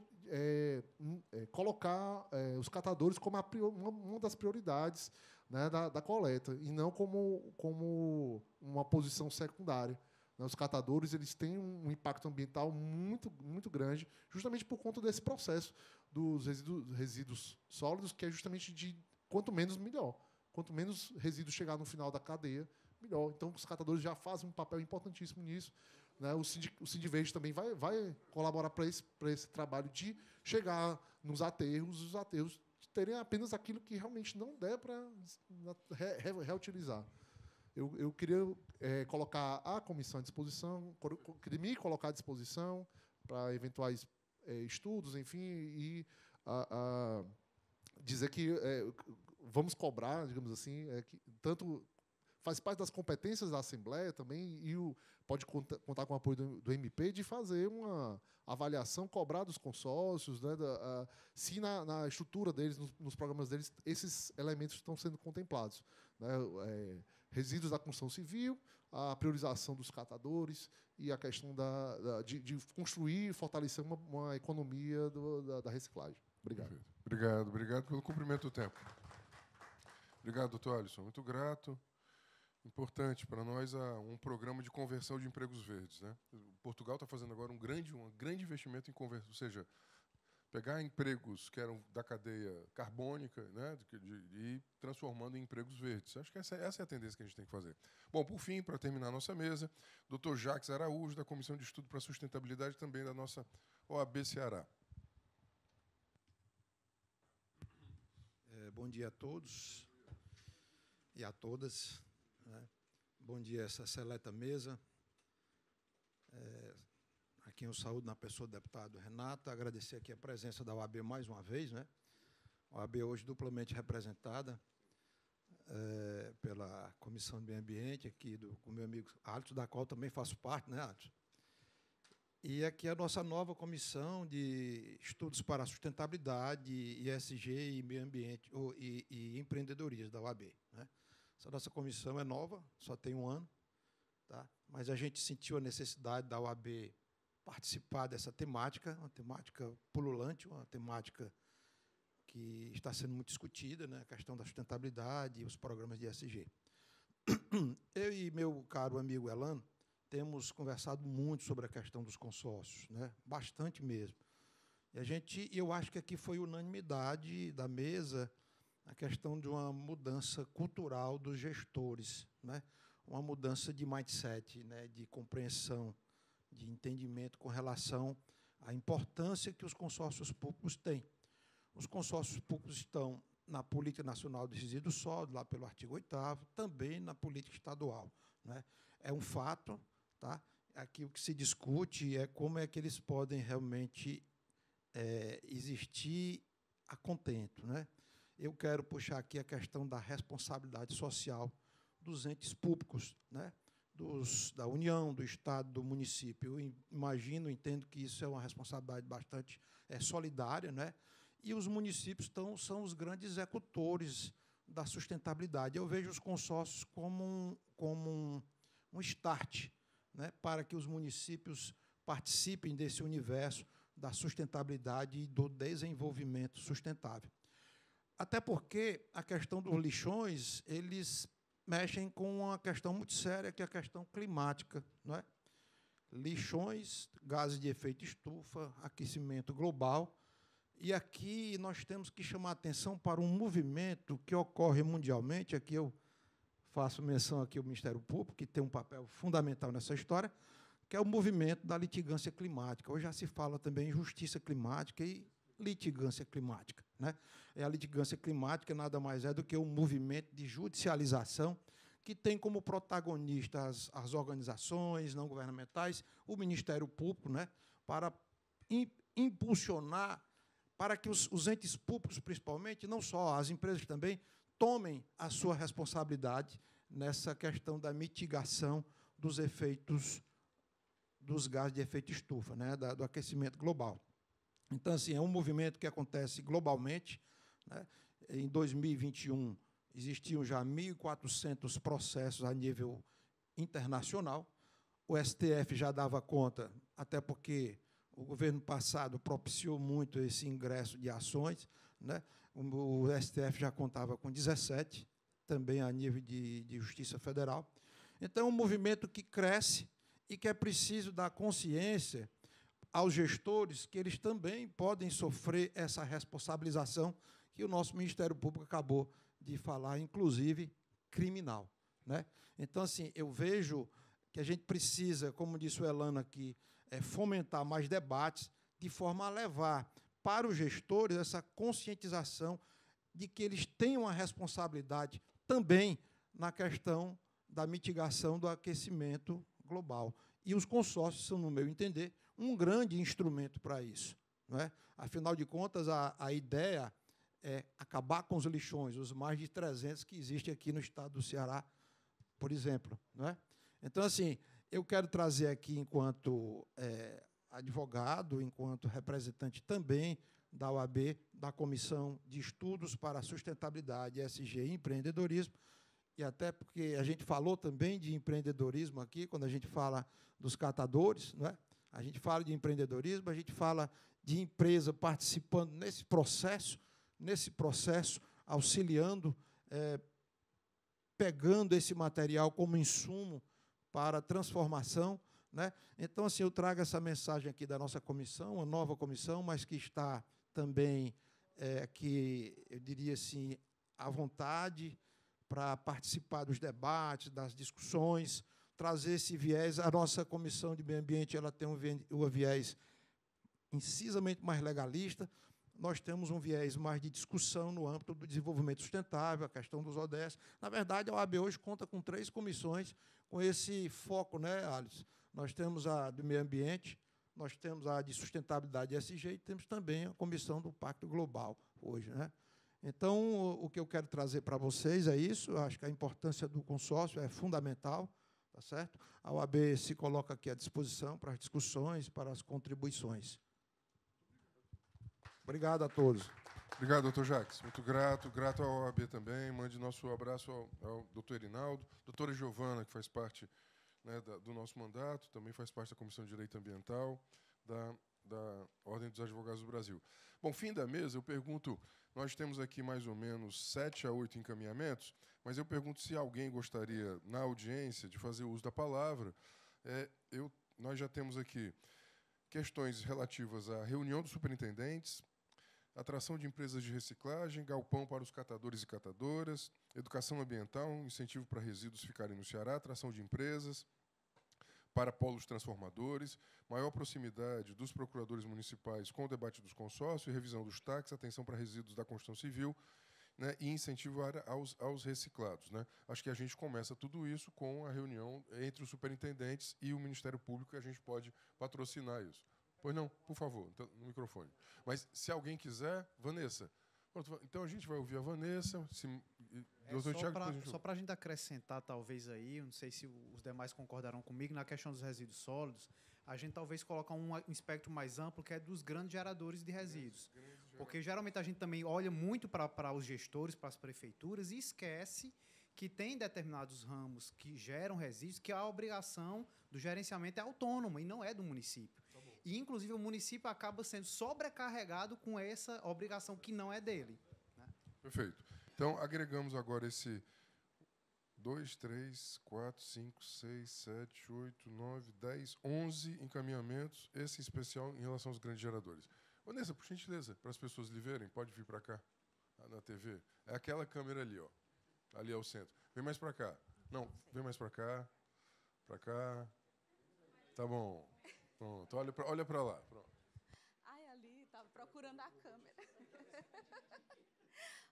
colocar os catadores como uma das prioridades, né, da coleta, e não como uma posição secundária. Os catadores eles têm um impacto ambiental muito, muito grande, justamente por conta desse processo dos resíduos sólidos, que é justamente de quanto menos, melhor. Quanto menos resíduos chegar no final da cadeia, melhor. Então, os catadores já fazem um papel importantíssimo nisso. Né? O Sindiverde também vai colaborar para esse trabalho de chegar nos aterros, os aterros terem apenas aquilo que realmente não der para reutilizar. Eu queria colocar a comissão à disposição, queria me colocar à disposição para eventuais estudos, enfim, e dizer que vamos cobrar, digamos assim, que tanto faz parte das competências da Assembleia também, e pode contar com o apoio do MP, de fazer uma avaliação, cobrar dos consórcios, né, se na estrutura deles, nos programas deles, esses elementos estão sendo contemplados. Né, resíduos da construção civil, a priorização dos catadores e a questão de construir e fortalecer uma economia da reciclagem. Obrigado. Obrigado pelo cumprimento do tempo. Obrigado, doutor Alisson. Muito grato. Importante para nós um programa de conversão de empregos verdes. Né? Portugal está fazendo agora um grande investimento em conversão, ou seja, pegar empregos que eram da cadeia carbônica, né, e transformando em empregos verdes. Acho que essa é a tendência que a gente tem que fazer. Bom, por fim, para terminar a nossa mesa, doutor Jacques Araújo, da Comissão de Estudo para a Sustentabilidade, também da nossa OAB Ceará. Bom dia a todos e a todas. Né? Bom dia a essa seleta mesa. A quem eu saúdo na pessoa do deputado Renato, agradecer aqui a presença da OAB mais uma vez. Né? A OAB hoje duplamente representada pela Comissão de Meio Ambiente, aqui com o meu amigo Alisson, da qual também faço parte, né, Alisson? E aqui a nossa nova comissão de estudos para a sustentabilidade, ESG e meio ambiente e empreendedorismo da OAB. Né? Essa nossa comissão é nova, só tem um ano, tá? Mas a gente sentiu a necessidade da OAB participar dessa temática, uma temática pululante, uma temática que está sendo muito discutida, né? A questão da sustentabilidade e os programas de ESG. Eu e meu caro amigo Elano temos conversado muito sobre a questão dos consórcios, né? Bastante mesmo. E eu acho que aqui foi unanimidade da mesa a questão de uma mudança cultural dos gestores, né? Uma mudança de mindset, né? De compreensão, de entendimento com relação à importância que os consórcios públicos têm. Os consórcios públicos estão na Política Nacional de Resíduos Sólidos, lá pelo artigo 8º, também na política estadual. Né? É um fato. Tá? Aqui o que se discute é como é que eles podem realmente existir a contento. Né? Eu quero puxar aqui a questão da responsabilidade social dos entes públicos, né? Da União, do Estado, do município. Eu entendo que isso é uma responsabilidade bastante solidária, né? E os municípios são os grandes executores da sustentabilidade. Eu vejo os consórcios como um start, né, para que os municípios participem desse universo da sustentabilidade e do desenvolvimento sustentável. Até porque a questão dos lixões, eles mexem com uma questão muito séria, que é a questão climática. Não é? Lixões, gases de efeito estufa, aquecimento global. E aqui nós temos que chamar a atenção para um movimento que ocorre mundialmente. Aqui eu faço menção aqui ao Ministério Público, que tem um papel fundamental nessa história, que é o movimento da litigância climática. Hoje já se fala também em justiça climática e litigância climática. Né? E a litigância climática nada mais é do que um movimento de judicialização que tem como protagonistas as organizações não governamentais, o Ministério Público, né, para impulsionar para que os entes públicos, principalmente, não só as empresas também, tomem a sua responsabilidade nessa questão da mitigação dos efeitos dos gases de efeito estufa, né, do aquecimento global. Então, assim, é um movimento que acontece globalmente, né? Em 2021, existiam já 1.400 processos a nível internacional. O STF já dava conta, até porque o governo passado propiciou muito esse ingresso de ações, né? O STF já contava com 17, também a nível de Justiça Federal. Então, é um movimento que cresce e que é preciso dar consciência aos gestores que eles também podem sofrer essa responsabilização que o nosso Ministério Público acabou de falar, inclusive criminal, né? Então, assim, eu vejo que a gente precisa, como disse o Elano aqui, fomentar mais debates de forma a levar para os gestores essa conscientização de que eles têm uma responsabilidade também na questão da mitigação do aquecimento global. E os consórcios são, no meu entender, um grande instrumento para isso, não é? Afinal de contas, a ideia é acabar com os lixões, os mais de 300 que existem aqui no estado do Ceará, por exemplo, não é? Então, assim, eu quero trazer aqui, enquanto advogado, enquanto representante também da OAB, da Comissão de Estudos para a Sustentabilidade, ESG e Empreendedorismo, e até porque a gente falou também de empreendedorismo aqui, quando a gente fala dos catadores, não é? A gente fala de empreendedorismo, a gente fala de empresa participando nesse processo, auxiliando, pegando esse material como insumo para a transformação, né? Então, assim, eu trago essa mensagem aqui da nossa comissão, uma nova comissão, mas que está também, que eu diria assim, à vontade para participar dos debates, das discussões, trazer esse viés. A nossa comissão de meio ambiente ela tem um viés incisamente mais legalista. Nós temos um viés mais de discussão no âmbito do desenvolvimento sustentável, a questão dos ODS. Na verdade, a OAB hoje conta com 3 comissões com esse foco, né, Alisson? Nós temos a do meio ambiente, nós temos a de sustentabilidade ESG e temos também a comissão do Pacto Global hoje, né? Então, o que eu quero trazer para vocês é isso. Eu acho que a importância do consórcio é fundamental, tá certo? A OAB se coloca aqui à disposição para as discussões, para as contribuições. Obrigado a todos. Obrigado, doutor Jacques. Muito grato à OAB também. Mande nosso abraço ao doutor Erinaldo, doutora Giovana, que faz parte, né, do nosso mandato, também faz parte da Comissão de Direito Ambiental da Ordem dos Advogados do Brasil. Bom, fim da mesa, eu pergunto, nós temos aqui mais ou menos 7 a 8 encaminhamentos, mas eu pergunto se alguém gostaria, na audiência, de fazer uso da palavra. Nós já temos aqui questões relativas à reunião dos superintendentes, atração de empresas de reciclagem, galpão para os catadores e catadoras, educação ambiental, incentivo para resíduos ficarem no Ceará, atração de empresas para polos transformadores, maior proximidade dos procuradores municipais com o debate dos consórcios, revisão dos taxas, atenção para resíduos da construção civil, né, e incentivo aos reciclados, né? Acho que a gente começa tudo isso com a reunião entre os superintendentes e o Ministério Público, que a gente pode patrocinar isso. Pois não, por favor, então, no microfone. Mas, se alguém quiser, Vanessa. Então, a gente vai ouvir a Vanessa. Só para a gente acrescentar, talvez, aí, eu não sei se os demais concordarão comigo, na questão dos resíduos sólidos, a gente talvez colocar um espectro mais amplo, que é dos grandes geradores de resíduos. Porque, geralmente, a gente também olha muito para os gestores, para as prefeituras, e esquece que tem determinados ramos que geram resíduos, que a obrigação do gerenciamento é autônoma e não é do município. E, inclusive, o município acaba sendo sobrecarregado com essa obrigação que não é dele, né? Perfeito. Então, agregamos agora esse 2, 3, 4, 5, 6, 7, 8, 9, 10, 11 encaminhamentos, esse especial em relação aos grandes geradores. Vanessa, por gentileza, para as pessoas lhe verem, pode vir para cá, na TV. É aquela câmera ali, ó. Ali é o centro. Vem mais para cá. Não, vem mais para cá. Para cá. Tá bom. Pronto, olha para lá. Pronto. Ai, ali, estava procurando a câmera.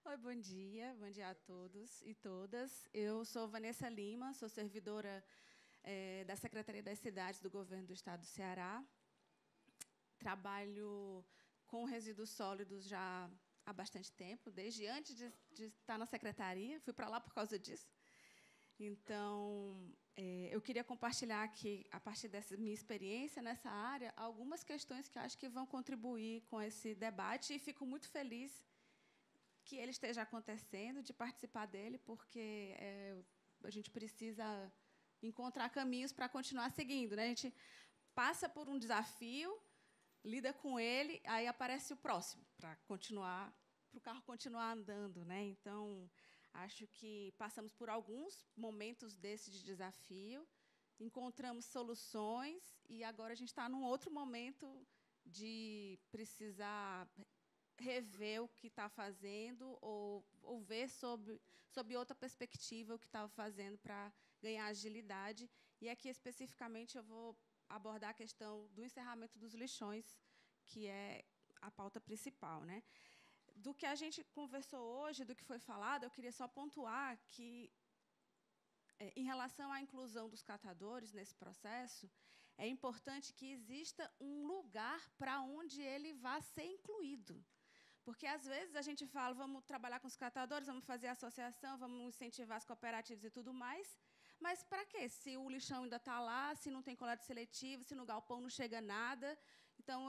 Oi, bom dia a todos e todas. Eu sou Vanessa Lima, sou servidora da Secretaria das Cidades do Governo do Estado do Ceará. Trabalho com resíduos sólidos já há bastante tempo, desde antes de estar na secretaria. Fui para lá por causa disso. Então, eu queria compartilhar aqui, a partir dessa minha experiência nessa área, algumas questões que eu acho que vão contribuir com esse debate, e fico muito feliz que ele esteja acontecendo, de participar dele, porque a gente precisa encontrar caminhos para continuar seguindo, né? A gente passa por um desafio, lida com ele, aí aparece o próximo, para o carro continuar andando, né? Então, acho que passamos por alguns momentos desse de desafio, encontramos soluções, e agora a gente está num outro momento de precisar rever o que está fazendo ou ver sob outra perspectiva o que estava fazendo para ganhar agilidade. E aqui, especificamente, eu vou abordar a questão do encerramento dos lixões, que é a pauta principal, né? Do que a gente conversou hoje, do que foi falado, eu queria só pontuar que, em relação à inclusão dos catadores nesse processo, é importante que exista um lugar para onde ele vá ser incluído. Porque, às vezes, a gente fala, vamos trabalhar com os catadores, vamos fazer associação, vamos incentivar as cooperativas e tudo mais, mas para quê? Se o lixão ainda está lá, se não tem coleta seletiva, se no galpão não chega nada. Então,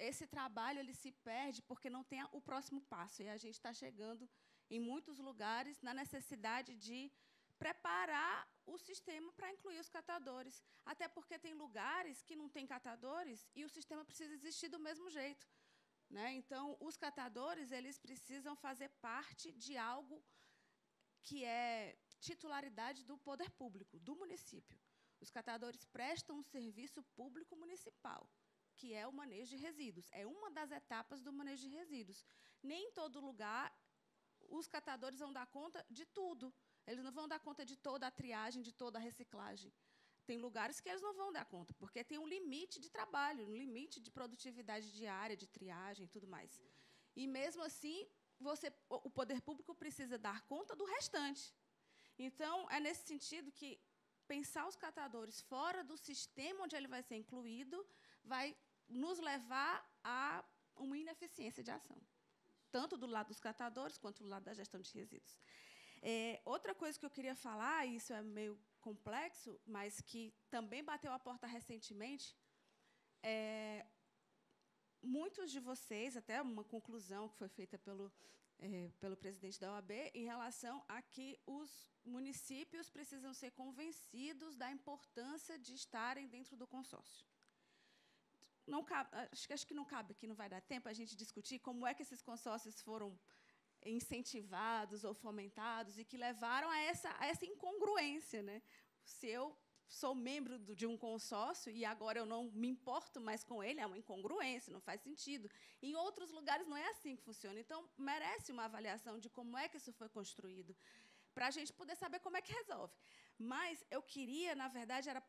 esse trabalho ele se perde porque não tem o próximo passo. E a gente está chegando, em muitos lugares, na necessidade de preparar o sistema para incluir os catadores. Até porque tem lugares que não tem catadores e o sistema precisa existir do mesmo jeito, né? Então, os catadores eles precisam fazer parte de algo que é titularidade do poder público, do município. Os catadores prestam um serviço público municipal, que é o manejo de resíduos. É uma das etapas do manejo de resíduos. Nem em todo lugar os catadores vão dar conta de tudo. Eles não vão dar conta de toda a triagem, de toda a reciclagem. Tem lugares que eles não vão dar conta, porque tem um limite de trabalho, um limite de produtividade diária, de triagem e tudo mais. E, mesmo assim, o poder público precisa dar conta do restante. Então, é nesse sentido que pensar os catadores fora do sistema onde ele vai ser incluído vai nos levar a uma ineficiência de ação, tanto do lado dos catadores quanto do lado da gestão de resíduos. Outra coisa que eu queria falar, e isso é meio complexo, mas que também bateu a porta recentemente, muitos de vocês, até uma conclusão que foi feita pelo presidente da OAB, em relação a que os municípios precisam ser convencidos da importância de estarem dentro do consórcio. Não cabe, acho que não cabe, que não vai dar tempo a gente discutir como é que esses consórcios foram incentivados ou fomentados e que levaram a essa incongruência, né? Se eu sou membro de um consórcio e agora eu não me importo mais com ele, é uma incongruência, não faz sentido. Em outros lugares não é assim que funciona. Então, merece uma avaliação de como é que isso foi construído, para a gente poder saber como é que resolve. Mas eu queria, na verdade, era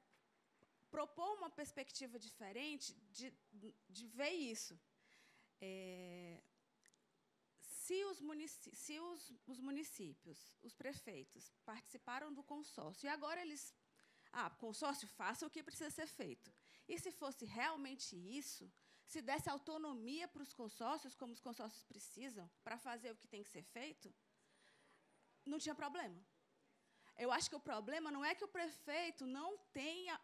propor uma perspectiva diferente de ver isso. Se os municípios, os prefeitos, participaram do consórcio, e agora eles... consórcio, faça o que precisa ser feito. E se fosse realmente isso, se desse autonomia para os consórcios, como os consórcios precisam, para fazer o que tem que ser feito, não tinha problema. Eu acho que o problema não é que o prefeito não tenha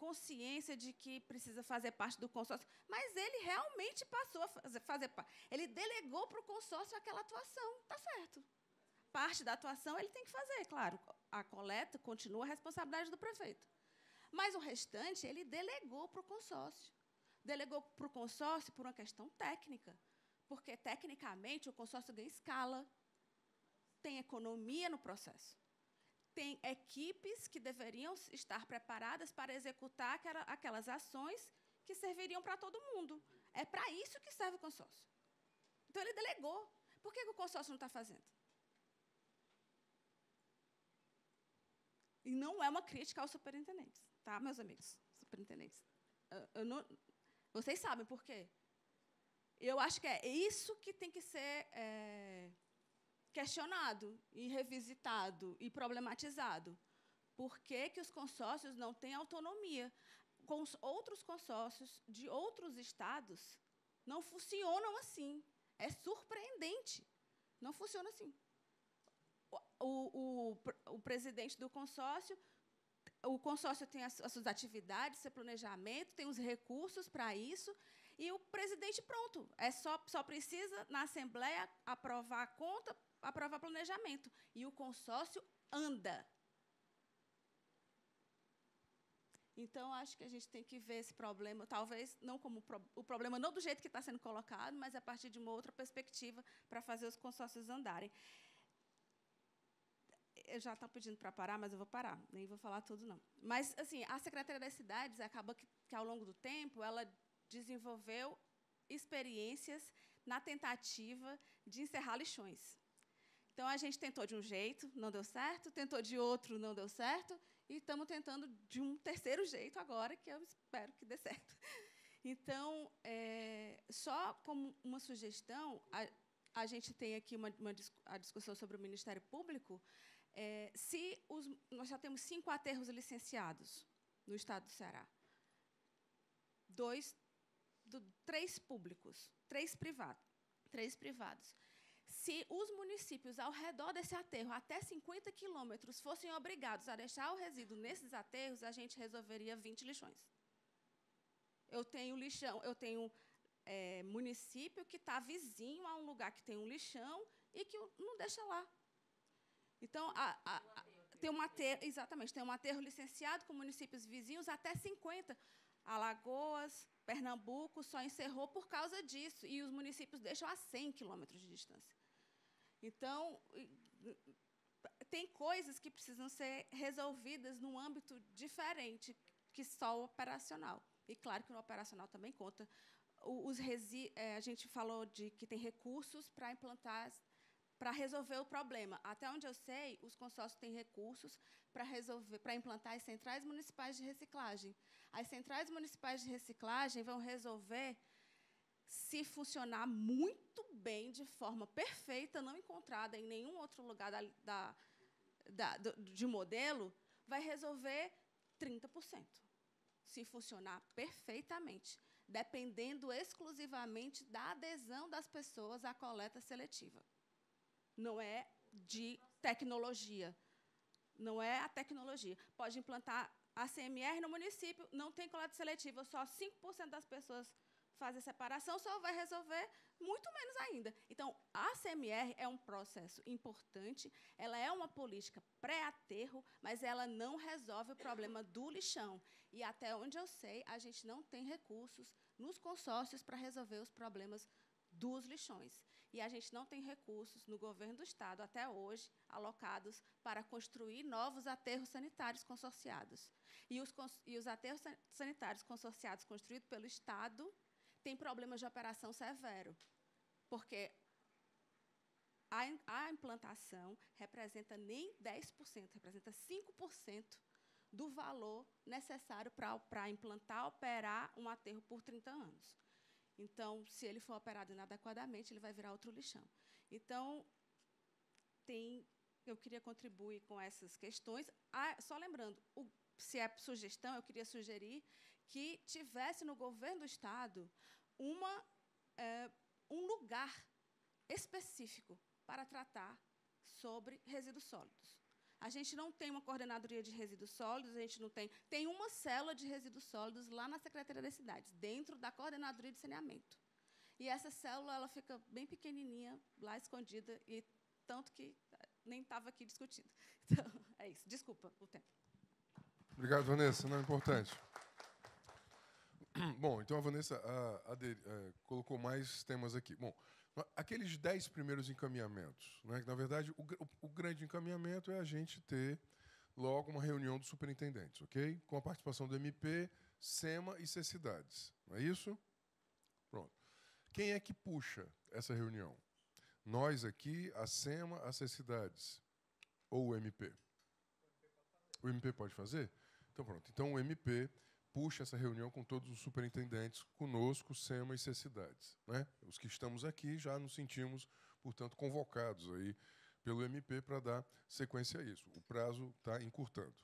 consciência de que precisa fazer parte do consórcio, mas ele realmente passou a fazer parte. Ele delegou para o consórcio aquela atuação, está certo. Parte da atuação ele tem que fazer, claro. A coleta continua a responsabilidade do prefeito. Mas o restante ele delegou para o consórcio. Delegou para o consórcio por uma questão técnica, porque, tecnicamente, o consórcio ganha escala, tem economia no processo. Tem equipes que deveriam estar preparadas para executar aquelas ações que serviriam para todo mundo. É para isso que serve o consórcio. Então, ele delegou. Por que o consórcio não está fazendo? E não é uma crítica aos superintendentes, tá, meus amigos? Superintendentes. Vocês sabem por quê? Eu acho que é isso que tem que ser questionado, e revisitado, e problematizado. Por que os consórcios não têm autonomia? Com os outros consórcios de outros estados, não funcionam assim. É surpreendente. Não funciona assim. O presidente do consórcio, o consórcio tem as suas atividades, seu planejamento, tem os recursos para isso, e o presidente, pronto, só precisa, na Assembleia, aprovar a conta, aprovar planejamento. E o consórcio anda. Então, acho que a gente tem que ver esse problema, talvez não como o problema, não do jeito que está sendo colocado, mas a partir de uma outra perspectiva para fazer os consórcios andarem. Eu já estou pedindo para parar, mas eu vou parar, nem vou falar tudo, não. Mas, assim, a Secretaria das Cidades acaba que, ao longo do tempo, ela desenvolveu experiências na tentativa de encerrar lixões. Então, a gente tentou de um jeito, não deu certo, tentou de outro, não deu certo, e estamos tentando de um terceiro jeito agora, que eu espero que dê certo. Então, só como uma sugestão, a gente tem aqui a discussão sobre o Ministério Público. Nós já temos 5 aterros licenciados no estado do Ceará. 3 públicos, 3 privados. Se os municípios ao redor desse aterro, até 50 quilômetros, fossem obrigados a deixar o resíduo nesses aterros, a gente resolveria 20 lixões. Eu tenho município que está vizinho a um lugar que tem um lixão e que não deixa lá. Então, tem um aterro licenciado com municípios vizinhos até 50. Alagoas, Pernambuco só encerrou por causa disso, e os municípios deixam a 100 quilômetros de distância. Então, tem coisas que precisam ser resolvidas num âmbito diferente que só o operacional. E, claro, que no operacional também conta. A gente falou de que tem recursos para implantar, para resolver o problema. Até onde eu sei, os consórcios têm recursos para implantar as centrais municipais de reciclagem. As centrais municipais de reciclagem vão resolver, se funcionar muito bem, de forma perfeita, não encontrada em nenhum outro lugar de modelo, vai resolver 30%, se funcionar perfeitamente, dependendo exclusivamente da adesão das pessoas à coleta seletiva. Não é de tecnologia. Não é a tecnologia. Pode implantar a CMR no município, não tem coleta seletiva, só 5% das pessoas fazem separação, só vai resolver muito menos ainda. Então, a CMR é um processo importante, ela é uma política pré-aterro, mas ela não resolve o problema do lixão. E, até onde eu sei, a gente não tem recursos nos consórcios para resolver os problemas dos lixões. E a gente não tem recursos no governo do Estado, até hoje, alocados para construir novos aterros sanitários consorciados. E os aterros sanitários consorciados construídos pelo Estado têm problemas de operação severo, porque a implantação representa nem 10%, representa 5% do valor necessário para implantar, operar um aterro por 30 anos. Então, se ele for operado inadequadamente, ele vai virar outro lixão. Então, eu queria contribuir com essas questões. Só lembrando, se é sugestão, eu queria sugerir que tivesse no governo do Estado um lugar específico para tratar sobre resíduos sólidos. A gente não tem uma coordenadoria de resíduos sólidos, a gente não tem... Tem uma célula de resíduos sólidos lá na Secretaria das Cidades, dentro da coordenadoria de saneamento. E essa célula ela fica bem pequenininha, lá escondida, e tanto que nem estava aqui discutindo. Então, é isso. Desculpa o tempo. Obrigado, Vanessa. Não é importante. Bom, então a Vanessa colocou mais temas aqui. Bom, aqueles 10 primeiros encaminhamentos, né, que, na verdade, o grande encaminhamento é a gente ter logo uma reunião dos superintendentes, ok? Com a participação do MP, SEMA e CECIDADES. Não é isso? Pronto. Quem é que puxa essa reunião? Nós aqui, a SEMA, a CECIDADES ou o MP? O MP pode fazer? Então, pronto. Então, o MP puxa essa reunião com todos os superintendentes, conosco, SEMA e CECIDADES, né? Os que estamos aqui já nos sentimos, portanto, convocados aí pelo MP para dar sequência a isso. O prazo está encurtando.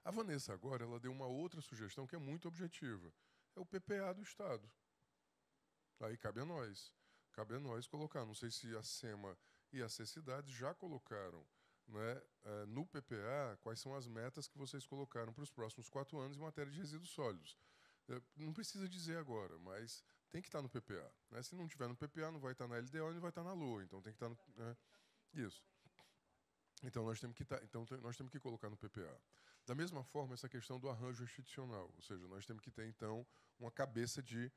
A Vanessa agora ela deu uma outra sugestão que é muito objetiva. É o PPA do Estado. Aí cabe a nós. Cabe a nós colocar. Não sei se a SEMA e a Cidades já colocaram, né, no PPA quais são as metas que vocês colocaram para os próximos 4 anos em matéria de resíduos sólidos. Não precisa dizer agora, mas tem que estar no PPA. Né? Se não tiver no PPA, não vai estar na LDO e não vai estar na LOA. Então, tem que estar no... Né? Isso. Então, nós temos que colocar no PPA. Da mesma forma, essa questão do arranjo institucional. Ou seja, nós temos que ter, então, uma cabeça de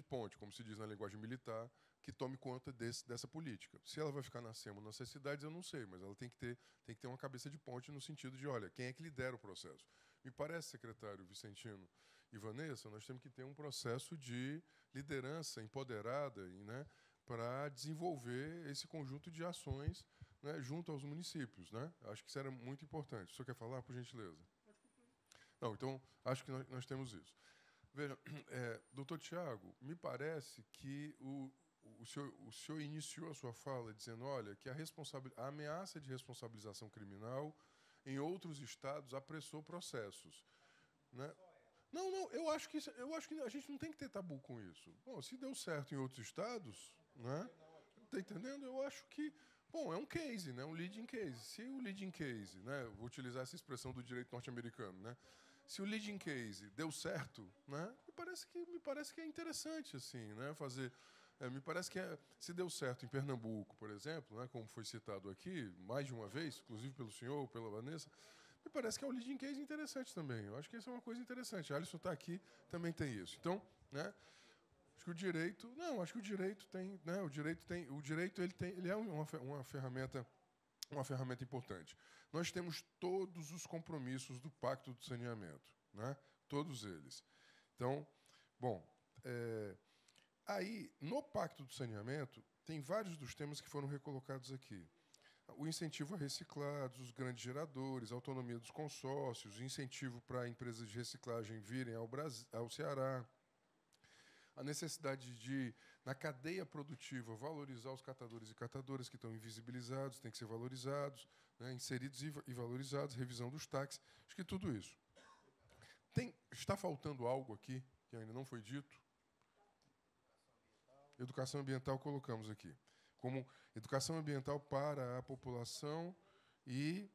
ponte, como se diz na linguagem militar, que tome conta dessa política. Se ela vai ficar na SEMA ou nas cidades, eu não sei, mas ela tem que ter uma cabeça de ponte no sentido de, olha, quem é que lidera o processo? Me parece, secretário Vicentino e Vanessa, nós temos que ter um processo de liderança empoderada, né, para desenvolver esse conjunto de ações, né, junto aos municípios. Né? Acho que isso era muito importante. O senhor quer falar, por gentileza? Não, então, acho que nós temos isso. Veja, doutor Tiago, me parece que o senhor iniciou a sua fala dizendo, olha, que a ameaça de responsabilização criminal em outros estados apressou processos. Né? Não, eu acho que a gente não tem que ter tabu com isso. Bom, se deu certo em outros estados, né? Está entendendo? Eu acho que, bom, é um case, né? Um leading case. Se o leading case, né? Vou utilizar essa expressão do direito norte-americano, né? Se o leading case deu certo, né? Me parece que é interessante assim, né? Fazer, me parece que se deu certo em Pernambuco, por exemplo, né? Como foi citado aqui mais de uma vez, inclusive pelo senhor, pela Vanessa, me parece que é um leading case interessante também. Eu acho que isso é uma coisa interessante. A Alisson está aqui, também tem isso. Então, né? Acho que o direito, tem, né? O direito ele é uma ferramenta importante. Nós temos todos os compromissos do Pacto do Saneamento, né? Todos eles. Então, bom, aí, no Pacto do Saneamento, tem vários dos temas que foram recolocados aqui. O incentivo a reciclados, os grandes geradores, a autonomia dos consórcios, o incentivo para empresas de reciclagem virem ao Ceará, a necessidade de, na cadeia produtiva, valorizar os catadores e catadoras que estão invisibilizados, têm que ser valorizados, né, inseridos e valorizados, revisão dos taxas, acho que tudo isso. Está faltando algo aqui que ainda não foi dito? Educação ambiental colocamos aqui. Como educação ambiental para a população e...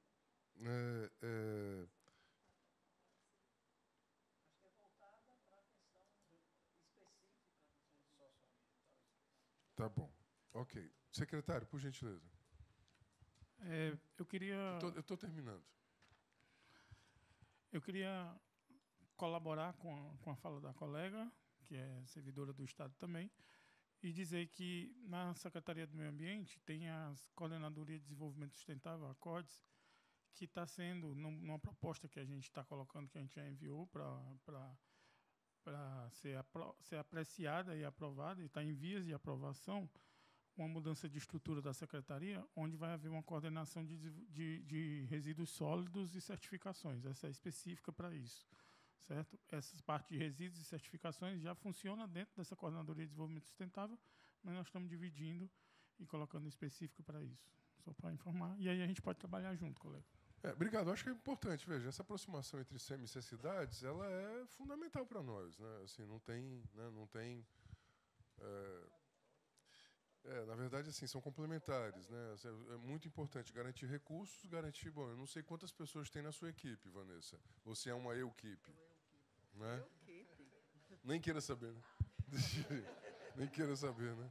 Tá bom. Ok. Secretário, por gentileza. Eu queria... Eu estou terminando. Eu queria colaborar com a fala da colega, que é servidora do Estado também, e dizer que na Secretaria do Meio Ambiente tem a Coordenadoria de Desenvolvimento Sustentável, a CODES, que está sendo, numa proposta que a gente está colocando, que a gente já enviou para ser apreciada e aprovada, e está em vias de aprovação, uma mudança de estrutura da Secretaria, onde vai haver uma coordenação de resíduos sólidos e certificações. Essa é específica para isso. Certo? Essa parte de resíduos e certificações já funciona dentro dessa Coordenadoria de Desenvolvimento Sustentável, mas nós estamos dividindo e colocando específico para isso. Só para informar. E aí a gente pode trabalhar junto, colega. Obrigado. Acho que é importante, veja, essa aproximação entre SEMA e cidades, ela é fundamental para nós, né? Assim, não tem, na verdade, assim, são complementares, né? É muito importante garantir recursos, garantir, bom, eu não sei quantas pessoas tem na sua equipe, Vanessa. Você é uma equipe, né? Nem queira saber, né? Nem queira saber, né?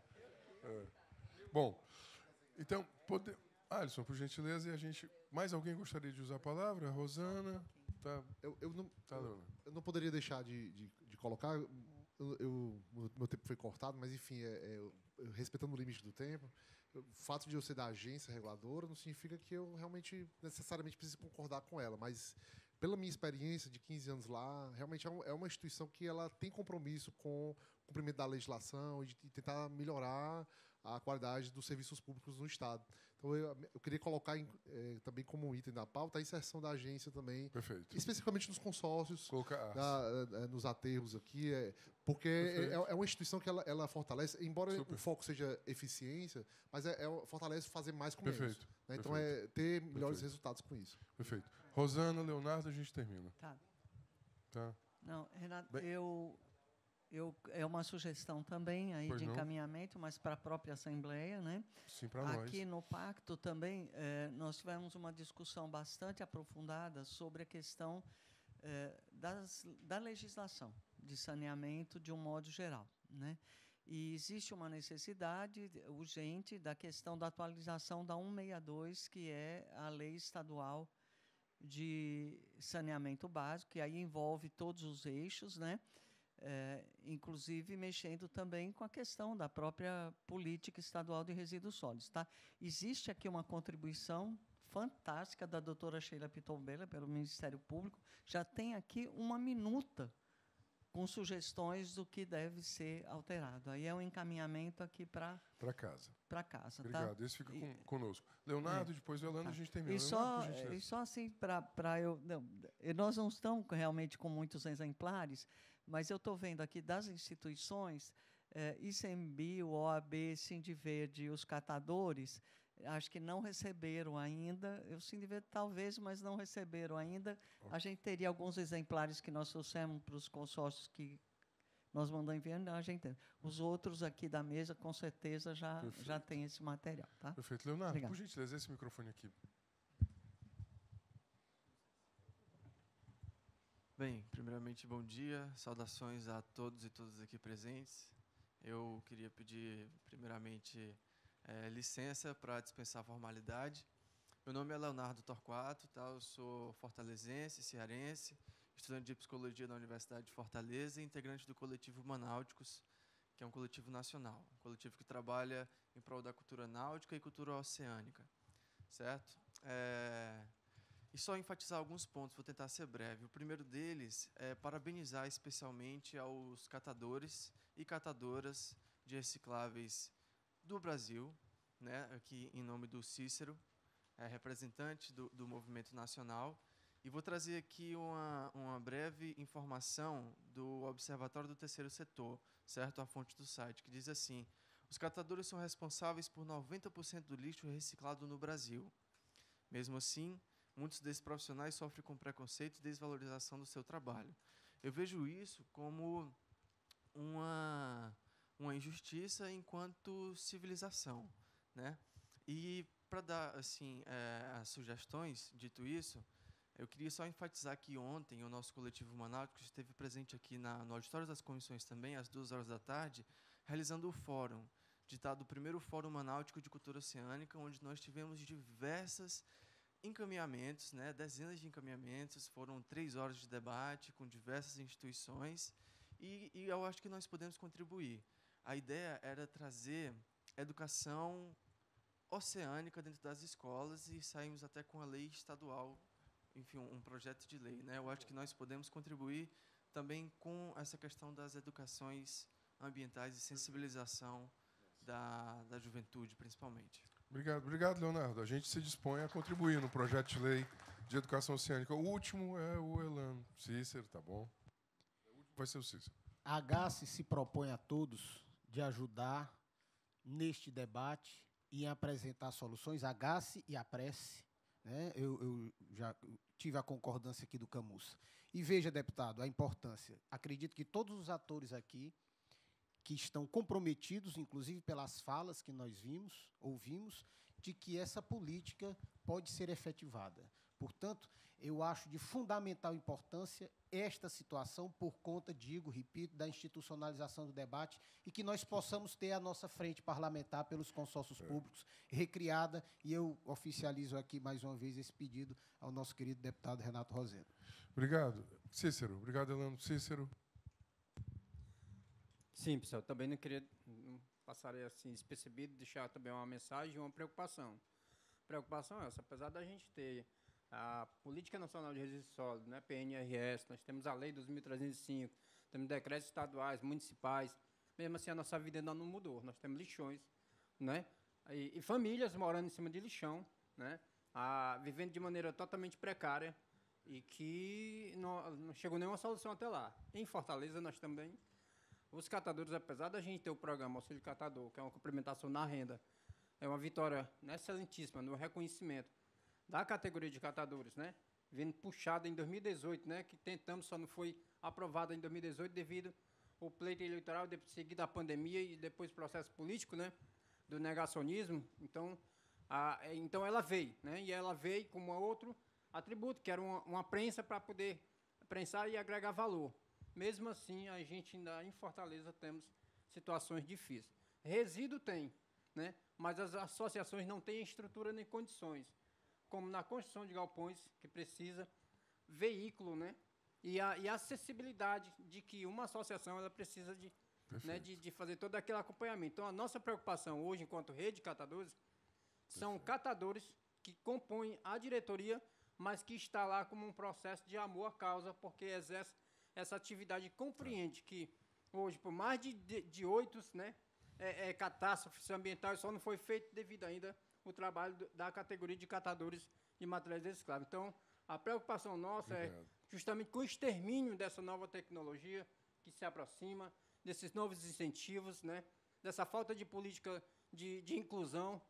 Bom, então, Alisson, por gentileza, e a gente... Mais alguém gostaria de usar a palavra? Rosana? Tá. Eu não poderia deixar de colocar... meu tempo foi cortado, mas, enfim, respeitando o limite do tempo, o fato de eu ser da agência reguladora não significa que eu realmente, necessariamente, preciso concordar com ela, mas, pela minha experiência de 15 anos lá, realmente é uma instituição que ela tem compromisso com o cumprimento da legislação e de tentar melhorar a qualidade dos serviços públicos no Estado. Então, eu queria colocar também como um item da pauta a inserção da agência também, perfeito, especificamente nos consórcios, nos aterros aqui, porque é uma instituição que ela fortalece, embora o foco seja eficiência, mas fortalece fazer mais com menos. Né? Então, ter melhores resultados com isso. Perfeito. Rosana, Leonardo, a gente termina. Tá. Tá. Não, Renato, É uma sugestão também aí Pois de não. encaminhamento, mas para a própria Assembleia, né? Sim, para nós. Aqui no Pacto também nós tivemos uma discussão bastante aprofundada sobre a questão da legislação de saneamento de um modo geral, né? E existe uma necessidade urgente da questão da atualização da 162, que é a lei estadual de saneamento básico, que aí envolve todos os eixos, né? Inclusive mexendo também com a questão da própria política estadual de resíduos sólidos. Tá? Existe aqui uma contribuição fantástica da doutora Sheila Pitombela, pelo Ministério Público. Já tem aqui uma minuta com sugestões do que deve ser alterado. Aí é um encaminhamento aqui para casa. Para casa. Obrigado. Tá? Esse fica conosco. Leonardo, depois o Elano, a gente termina. E só assim, para eu... Não, nós não estamos realmente com muitos exemplares, mas eu estou vendo aqui das instituições, ICMBio, OAB, Sindiverde e os catadores, acho que não receberam ainda. O Sindiverde talvez, mas não receberam ainda. A gente teria alguns exemplares que nós trouxemos para os consórcios que nós mandamos enviando, a gente tem. Os outros aqui da mesa, com certeza, já tem esse material. Tá? Perfeito. Leonardo, Obrigado. por gentileza, esse microfone aqui. Bem, primeiramente, bom dia. Saudações a todos e todas aqui presentes. Eu queria pedir, primeiramente, licença para dispensar a formalidade. Meu nome é Leonardo Torquato, tá? Eu sou fortalezense, cearense, estudante de psicologia da Universidade de Fortaleza e integrante do coletivo Manáuticos, que é um coletivo nacional, um coletivo que trabalha em prol da cultura náutica e cultura oceânica, certo? E só enfatizar alguns pontos, vou tentar ser breve. O primeiro deles é parabenizar especialmente aos catadores e catadoras de recicláveis do Brasil, né, aqui em nome do Cícero, representante do movimento nacional. E vou trazer aqui uma breve informação do Observatório do Terceiro Setor, certo? A fonte do site, que diz assim: os catadores são responsáveis por 90% do lixo reciclado no Brasil. Mesmo assim, muitos desses profissionais sofrem com preconceito e desvalorização do seu trabalho. Eu vejo isso como uma injustiça enquanto civilização, né? E para dar assim as sugestões, dito isso, eu queria só enfatizar que ontem o nosso coletivo Manáuticos esteve presente aqui no auditório das comissões também, às 14h, realizando o fórum, ditado o primeiro Fórum Manáutico de Cultura Oceânica, onde nós tivemos diversas encaminhamentos, né, dezenas de encaminhamentos, foram 3 horas de debate com diversas instituições e eu acho que nós podemos contribuir. A ideia era trazer educação oceânica dentro das escolas e saímos até com a lei estadual, enfim, um projeto de lei, né? Eu acho que nós podemos contribuir também com essa questão das educações ambientais e sensibilização da juventude, principalmente. Obrigado, Leonardo. A gente se dispõe a contribuir no projeto de lei de educação oceânica. O último é o Elano. Cícero, tá bom? O último vai ser o Cícero. A AGACE se propõe a todos de ajudar neste debate e em apresentar soluções. A AGACE e a Prece, né? Eu já tive a concordância aqui do Camus. E veja, deputado, a importância. Acredito que todos os atores aqui que estão comprometidos, inclusive pelas falas que nós ouvimos, de que essa política pode ser efetivada. Portanto, eu acho de fundamental importância esta situação por conta, repito, da institucionalização do debate e que nós possamos ter a nossa frente parlamentar pelos consórcios públicos recriada, e eu oficializo aqui mais uma vez esse pedido ao nosso querido deputado Renato Rosendo. Obrigado. Cícero. Obrigado, Elano. Cícero. Sim, pessoal, também não passaria assim despercebido, deixar também uma mensagem e uma preocupação. Preocupação é essa, apesar da gente ter a Política Nacional de Resíduos Sólidos, né, PNRS, nós temos a Lei 2.305, temos decretos estaduais, municipais, mesmo assim a nossa vida ainda não mudou, nós temos lixões, né, e famílias morando em cima de lixão, né, vivendo de maneira totalmente precária e que não chegou nenhuma solução até lá. Em Fortaleza nós também, os catadores, apesar da gente ter o programa Auxílio Catador, que é uma complementação na renda, é uma vitória excelentíssima no reconhecimento da categoria de catadores, né? Vindo puxada em 2018, né? Que tentamos, só não foi aprovada em 2018 devido o pleito eleitoral, seguido da pandemia e depois o processo político, né, do negacionismo. Então, então ela veio, né, e ela veio com outro atributo, que era uma prensa para poder prensar e agregar valor. Mesmo assim, a gente ainda em Fortaleza temos situações difíceis. Resíduo tem, né, mas as associações não têm estrutura nem condições, como na construção de galpões, que precisa veículo, né, e a acessibilidade de que uma associação ela precisa né, de fazer todo aquele acompanhamento. Então, a nossa preocupação hoje, enquanto rede de catadores, são catadores que compõem a diretoria, mas que está lá como um processo de amor à causa, porque exerce essa atividade e compreende que hoje, por mais de 8, né, catástrofes ambientais, só não foi feito devido ainda o trabalho da categoria de catadores de materiais recicláveis. Então, a preocupação nossa é justamente com o extermínio dessa nova tecnologia que se aproxima, desses novos incentivos, né, dessa falta de política de inclusão,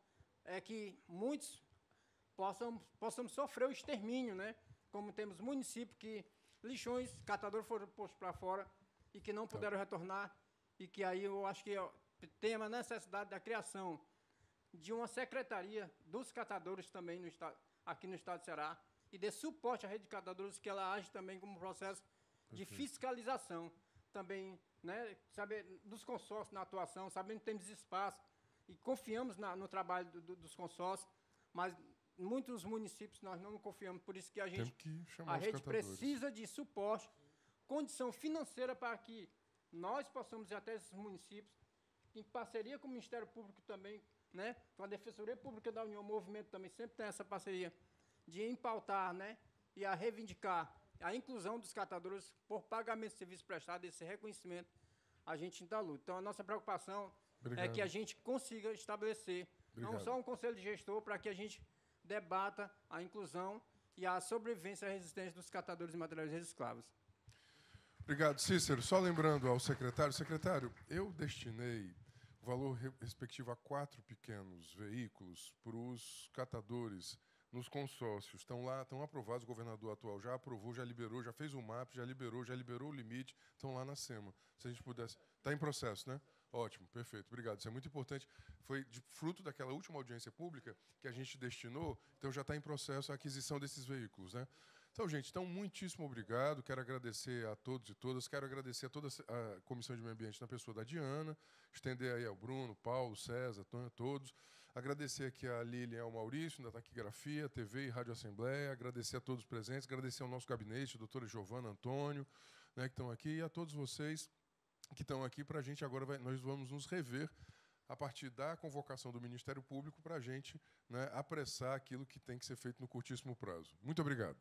é que muitos possam sofrer o extermínio, né, como temos municípios que lixões, catadores foram postos para fora e que não puderam retornar, e que aí eu acho que tem a necessidade da criação de uma secretaria dos catadores também no estado, aqui no estado do Ceará, e dê suporte à rede de catadores, que ela age também como processo de fiscalização, também, né, saber dos consórcios na atuação, sabendo que temos espaço e confiamos no trabalho dos consórcios, mas muitos municípios nós não confiamos, por isso que a rede precisa de suporte, condição financeira para que nós possamos ir até esses municípios, em parceria com o Ministério Público também, né, com a Defensoria Pública da União, o movimento também sempre tem essa parceria de empautar, né, e a reivindicar a inclusão dos catadores por pagamento de serviço prestado, esse reconhecimento, a gente está luta. Então, a nossa preocupação é que a gente consiga estabelecer não só um conselho de gestor para que a gente debata a inclusão e a sobrevivência e a resistência dos catadores de materiais recicláveis. Obrigado, Cícero. Só lembrando ao secretário, eu destinei o valor respectivo a 4 pequenos veículos para os catadores nos consórcios. Estão lá, estão aprovados, o governador atual já aprovou, já liberou, já fez o MAP, já liberou o limite, estão lá na SEMA. Se a gente pudesse... Está em processo, né? Ótimo, perfeito, obrigado. Isso é muito importante. Foi fruto daquela última audiência pública que a gente destinou, então já está em processo a aquisição desses veículos, né? Então, gente, muitíssimo obrigado. Quero agradecer a todos e todas. Quero agradecer a toda a Comissão de Meio Ambiente na pessoa da Diana, estender aí ao Bruno, Paulo, César, a todos. Agradecer aqui a Lilian e ao Maurício, da Taquigrafia, TV e Rádio Assembleia. Agradecer a todos os presentes. Agradecer ao nosso gabinete, a doutora Giovana, Antônio, né, que estão aqui, e a todos vocês que estão aqui. Para a gente agora, nós vamos nos rever a partir da convocação do Ministério Público para a gente, né, apressar aquilo que tem que ser feito no curtíssimo prazo. Muito obrigado.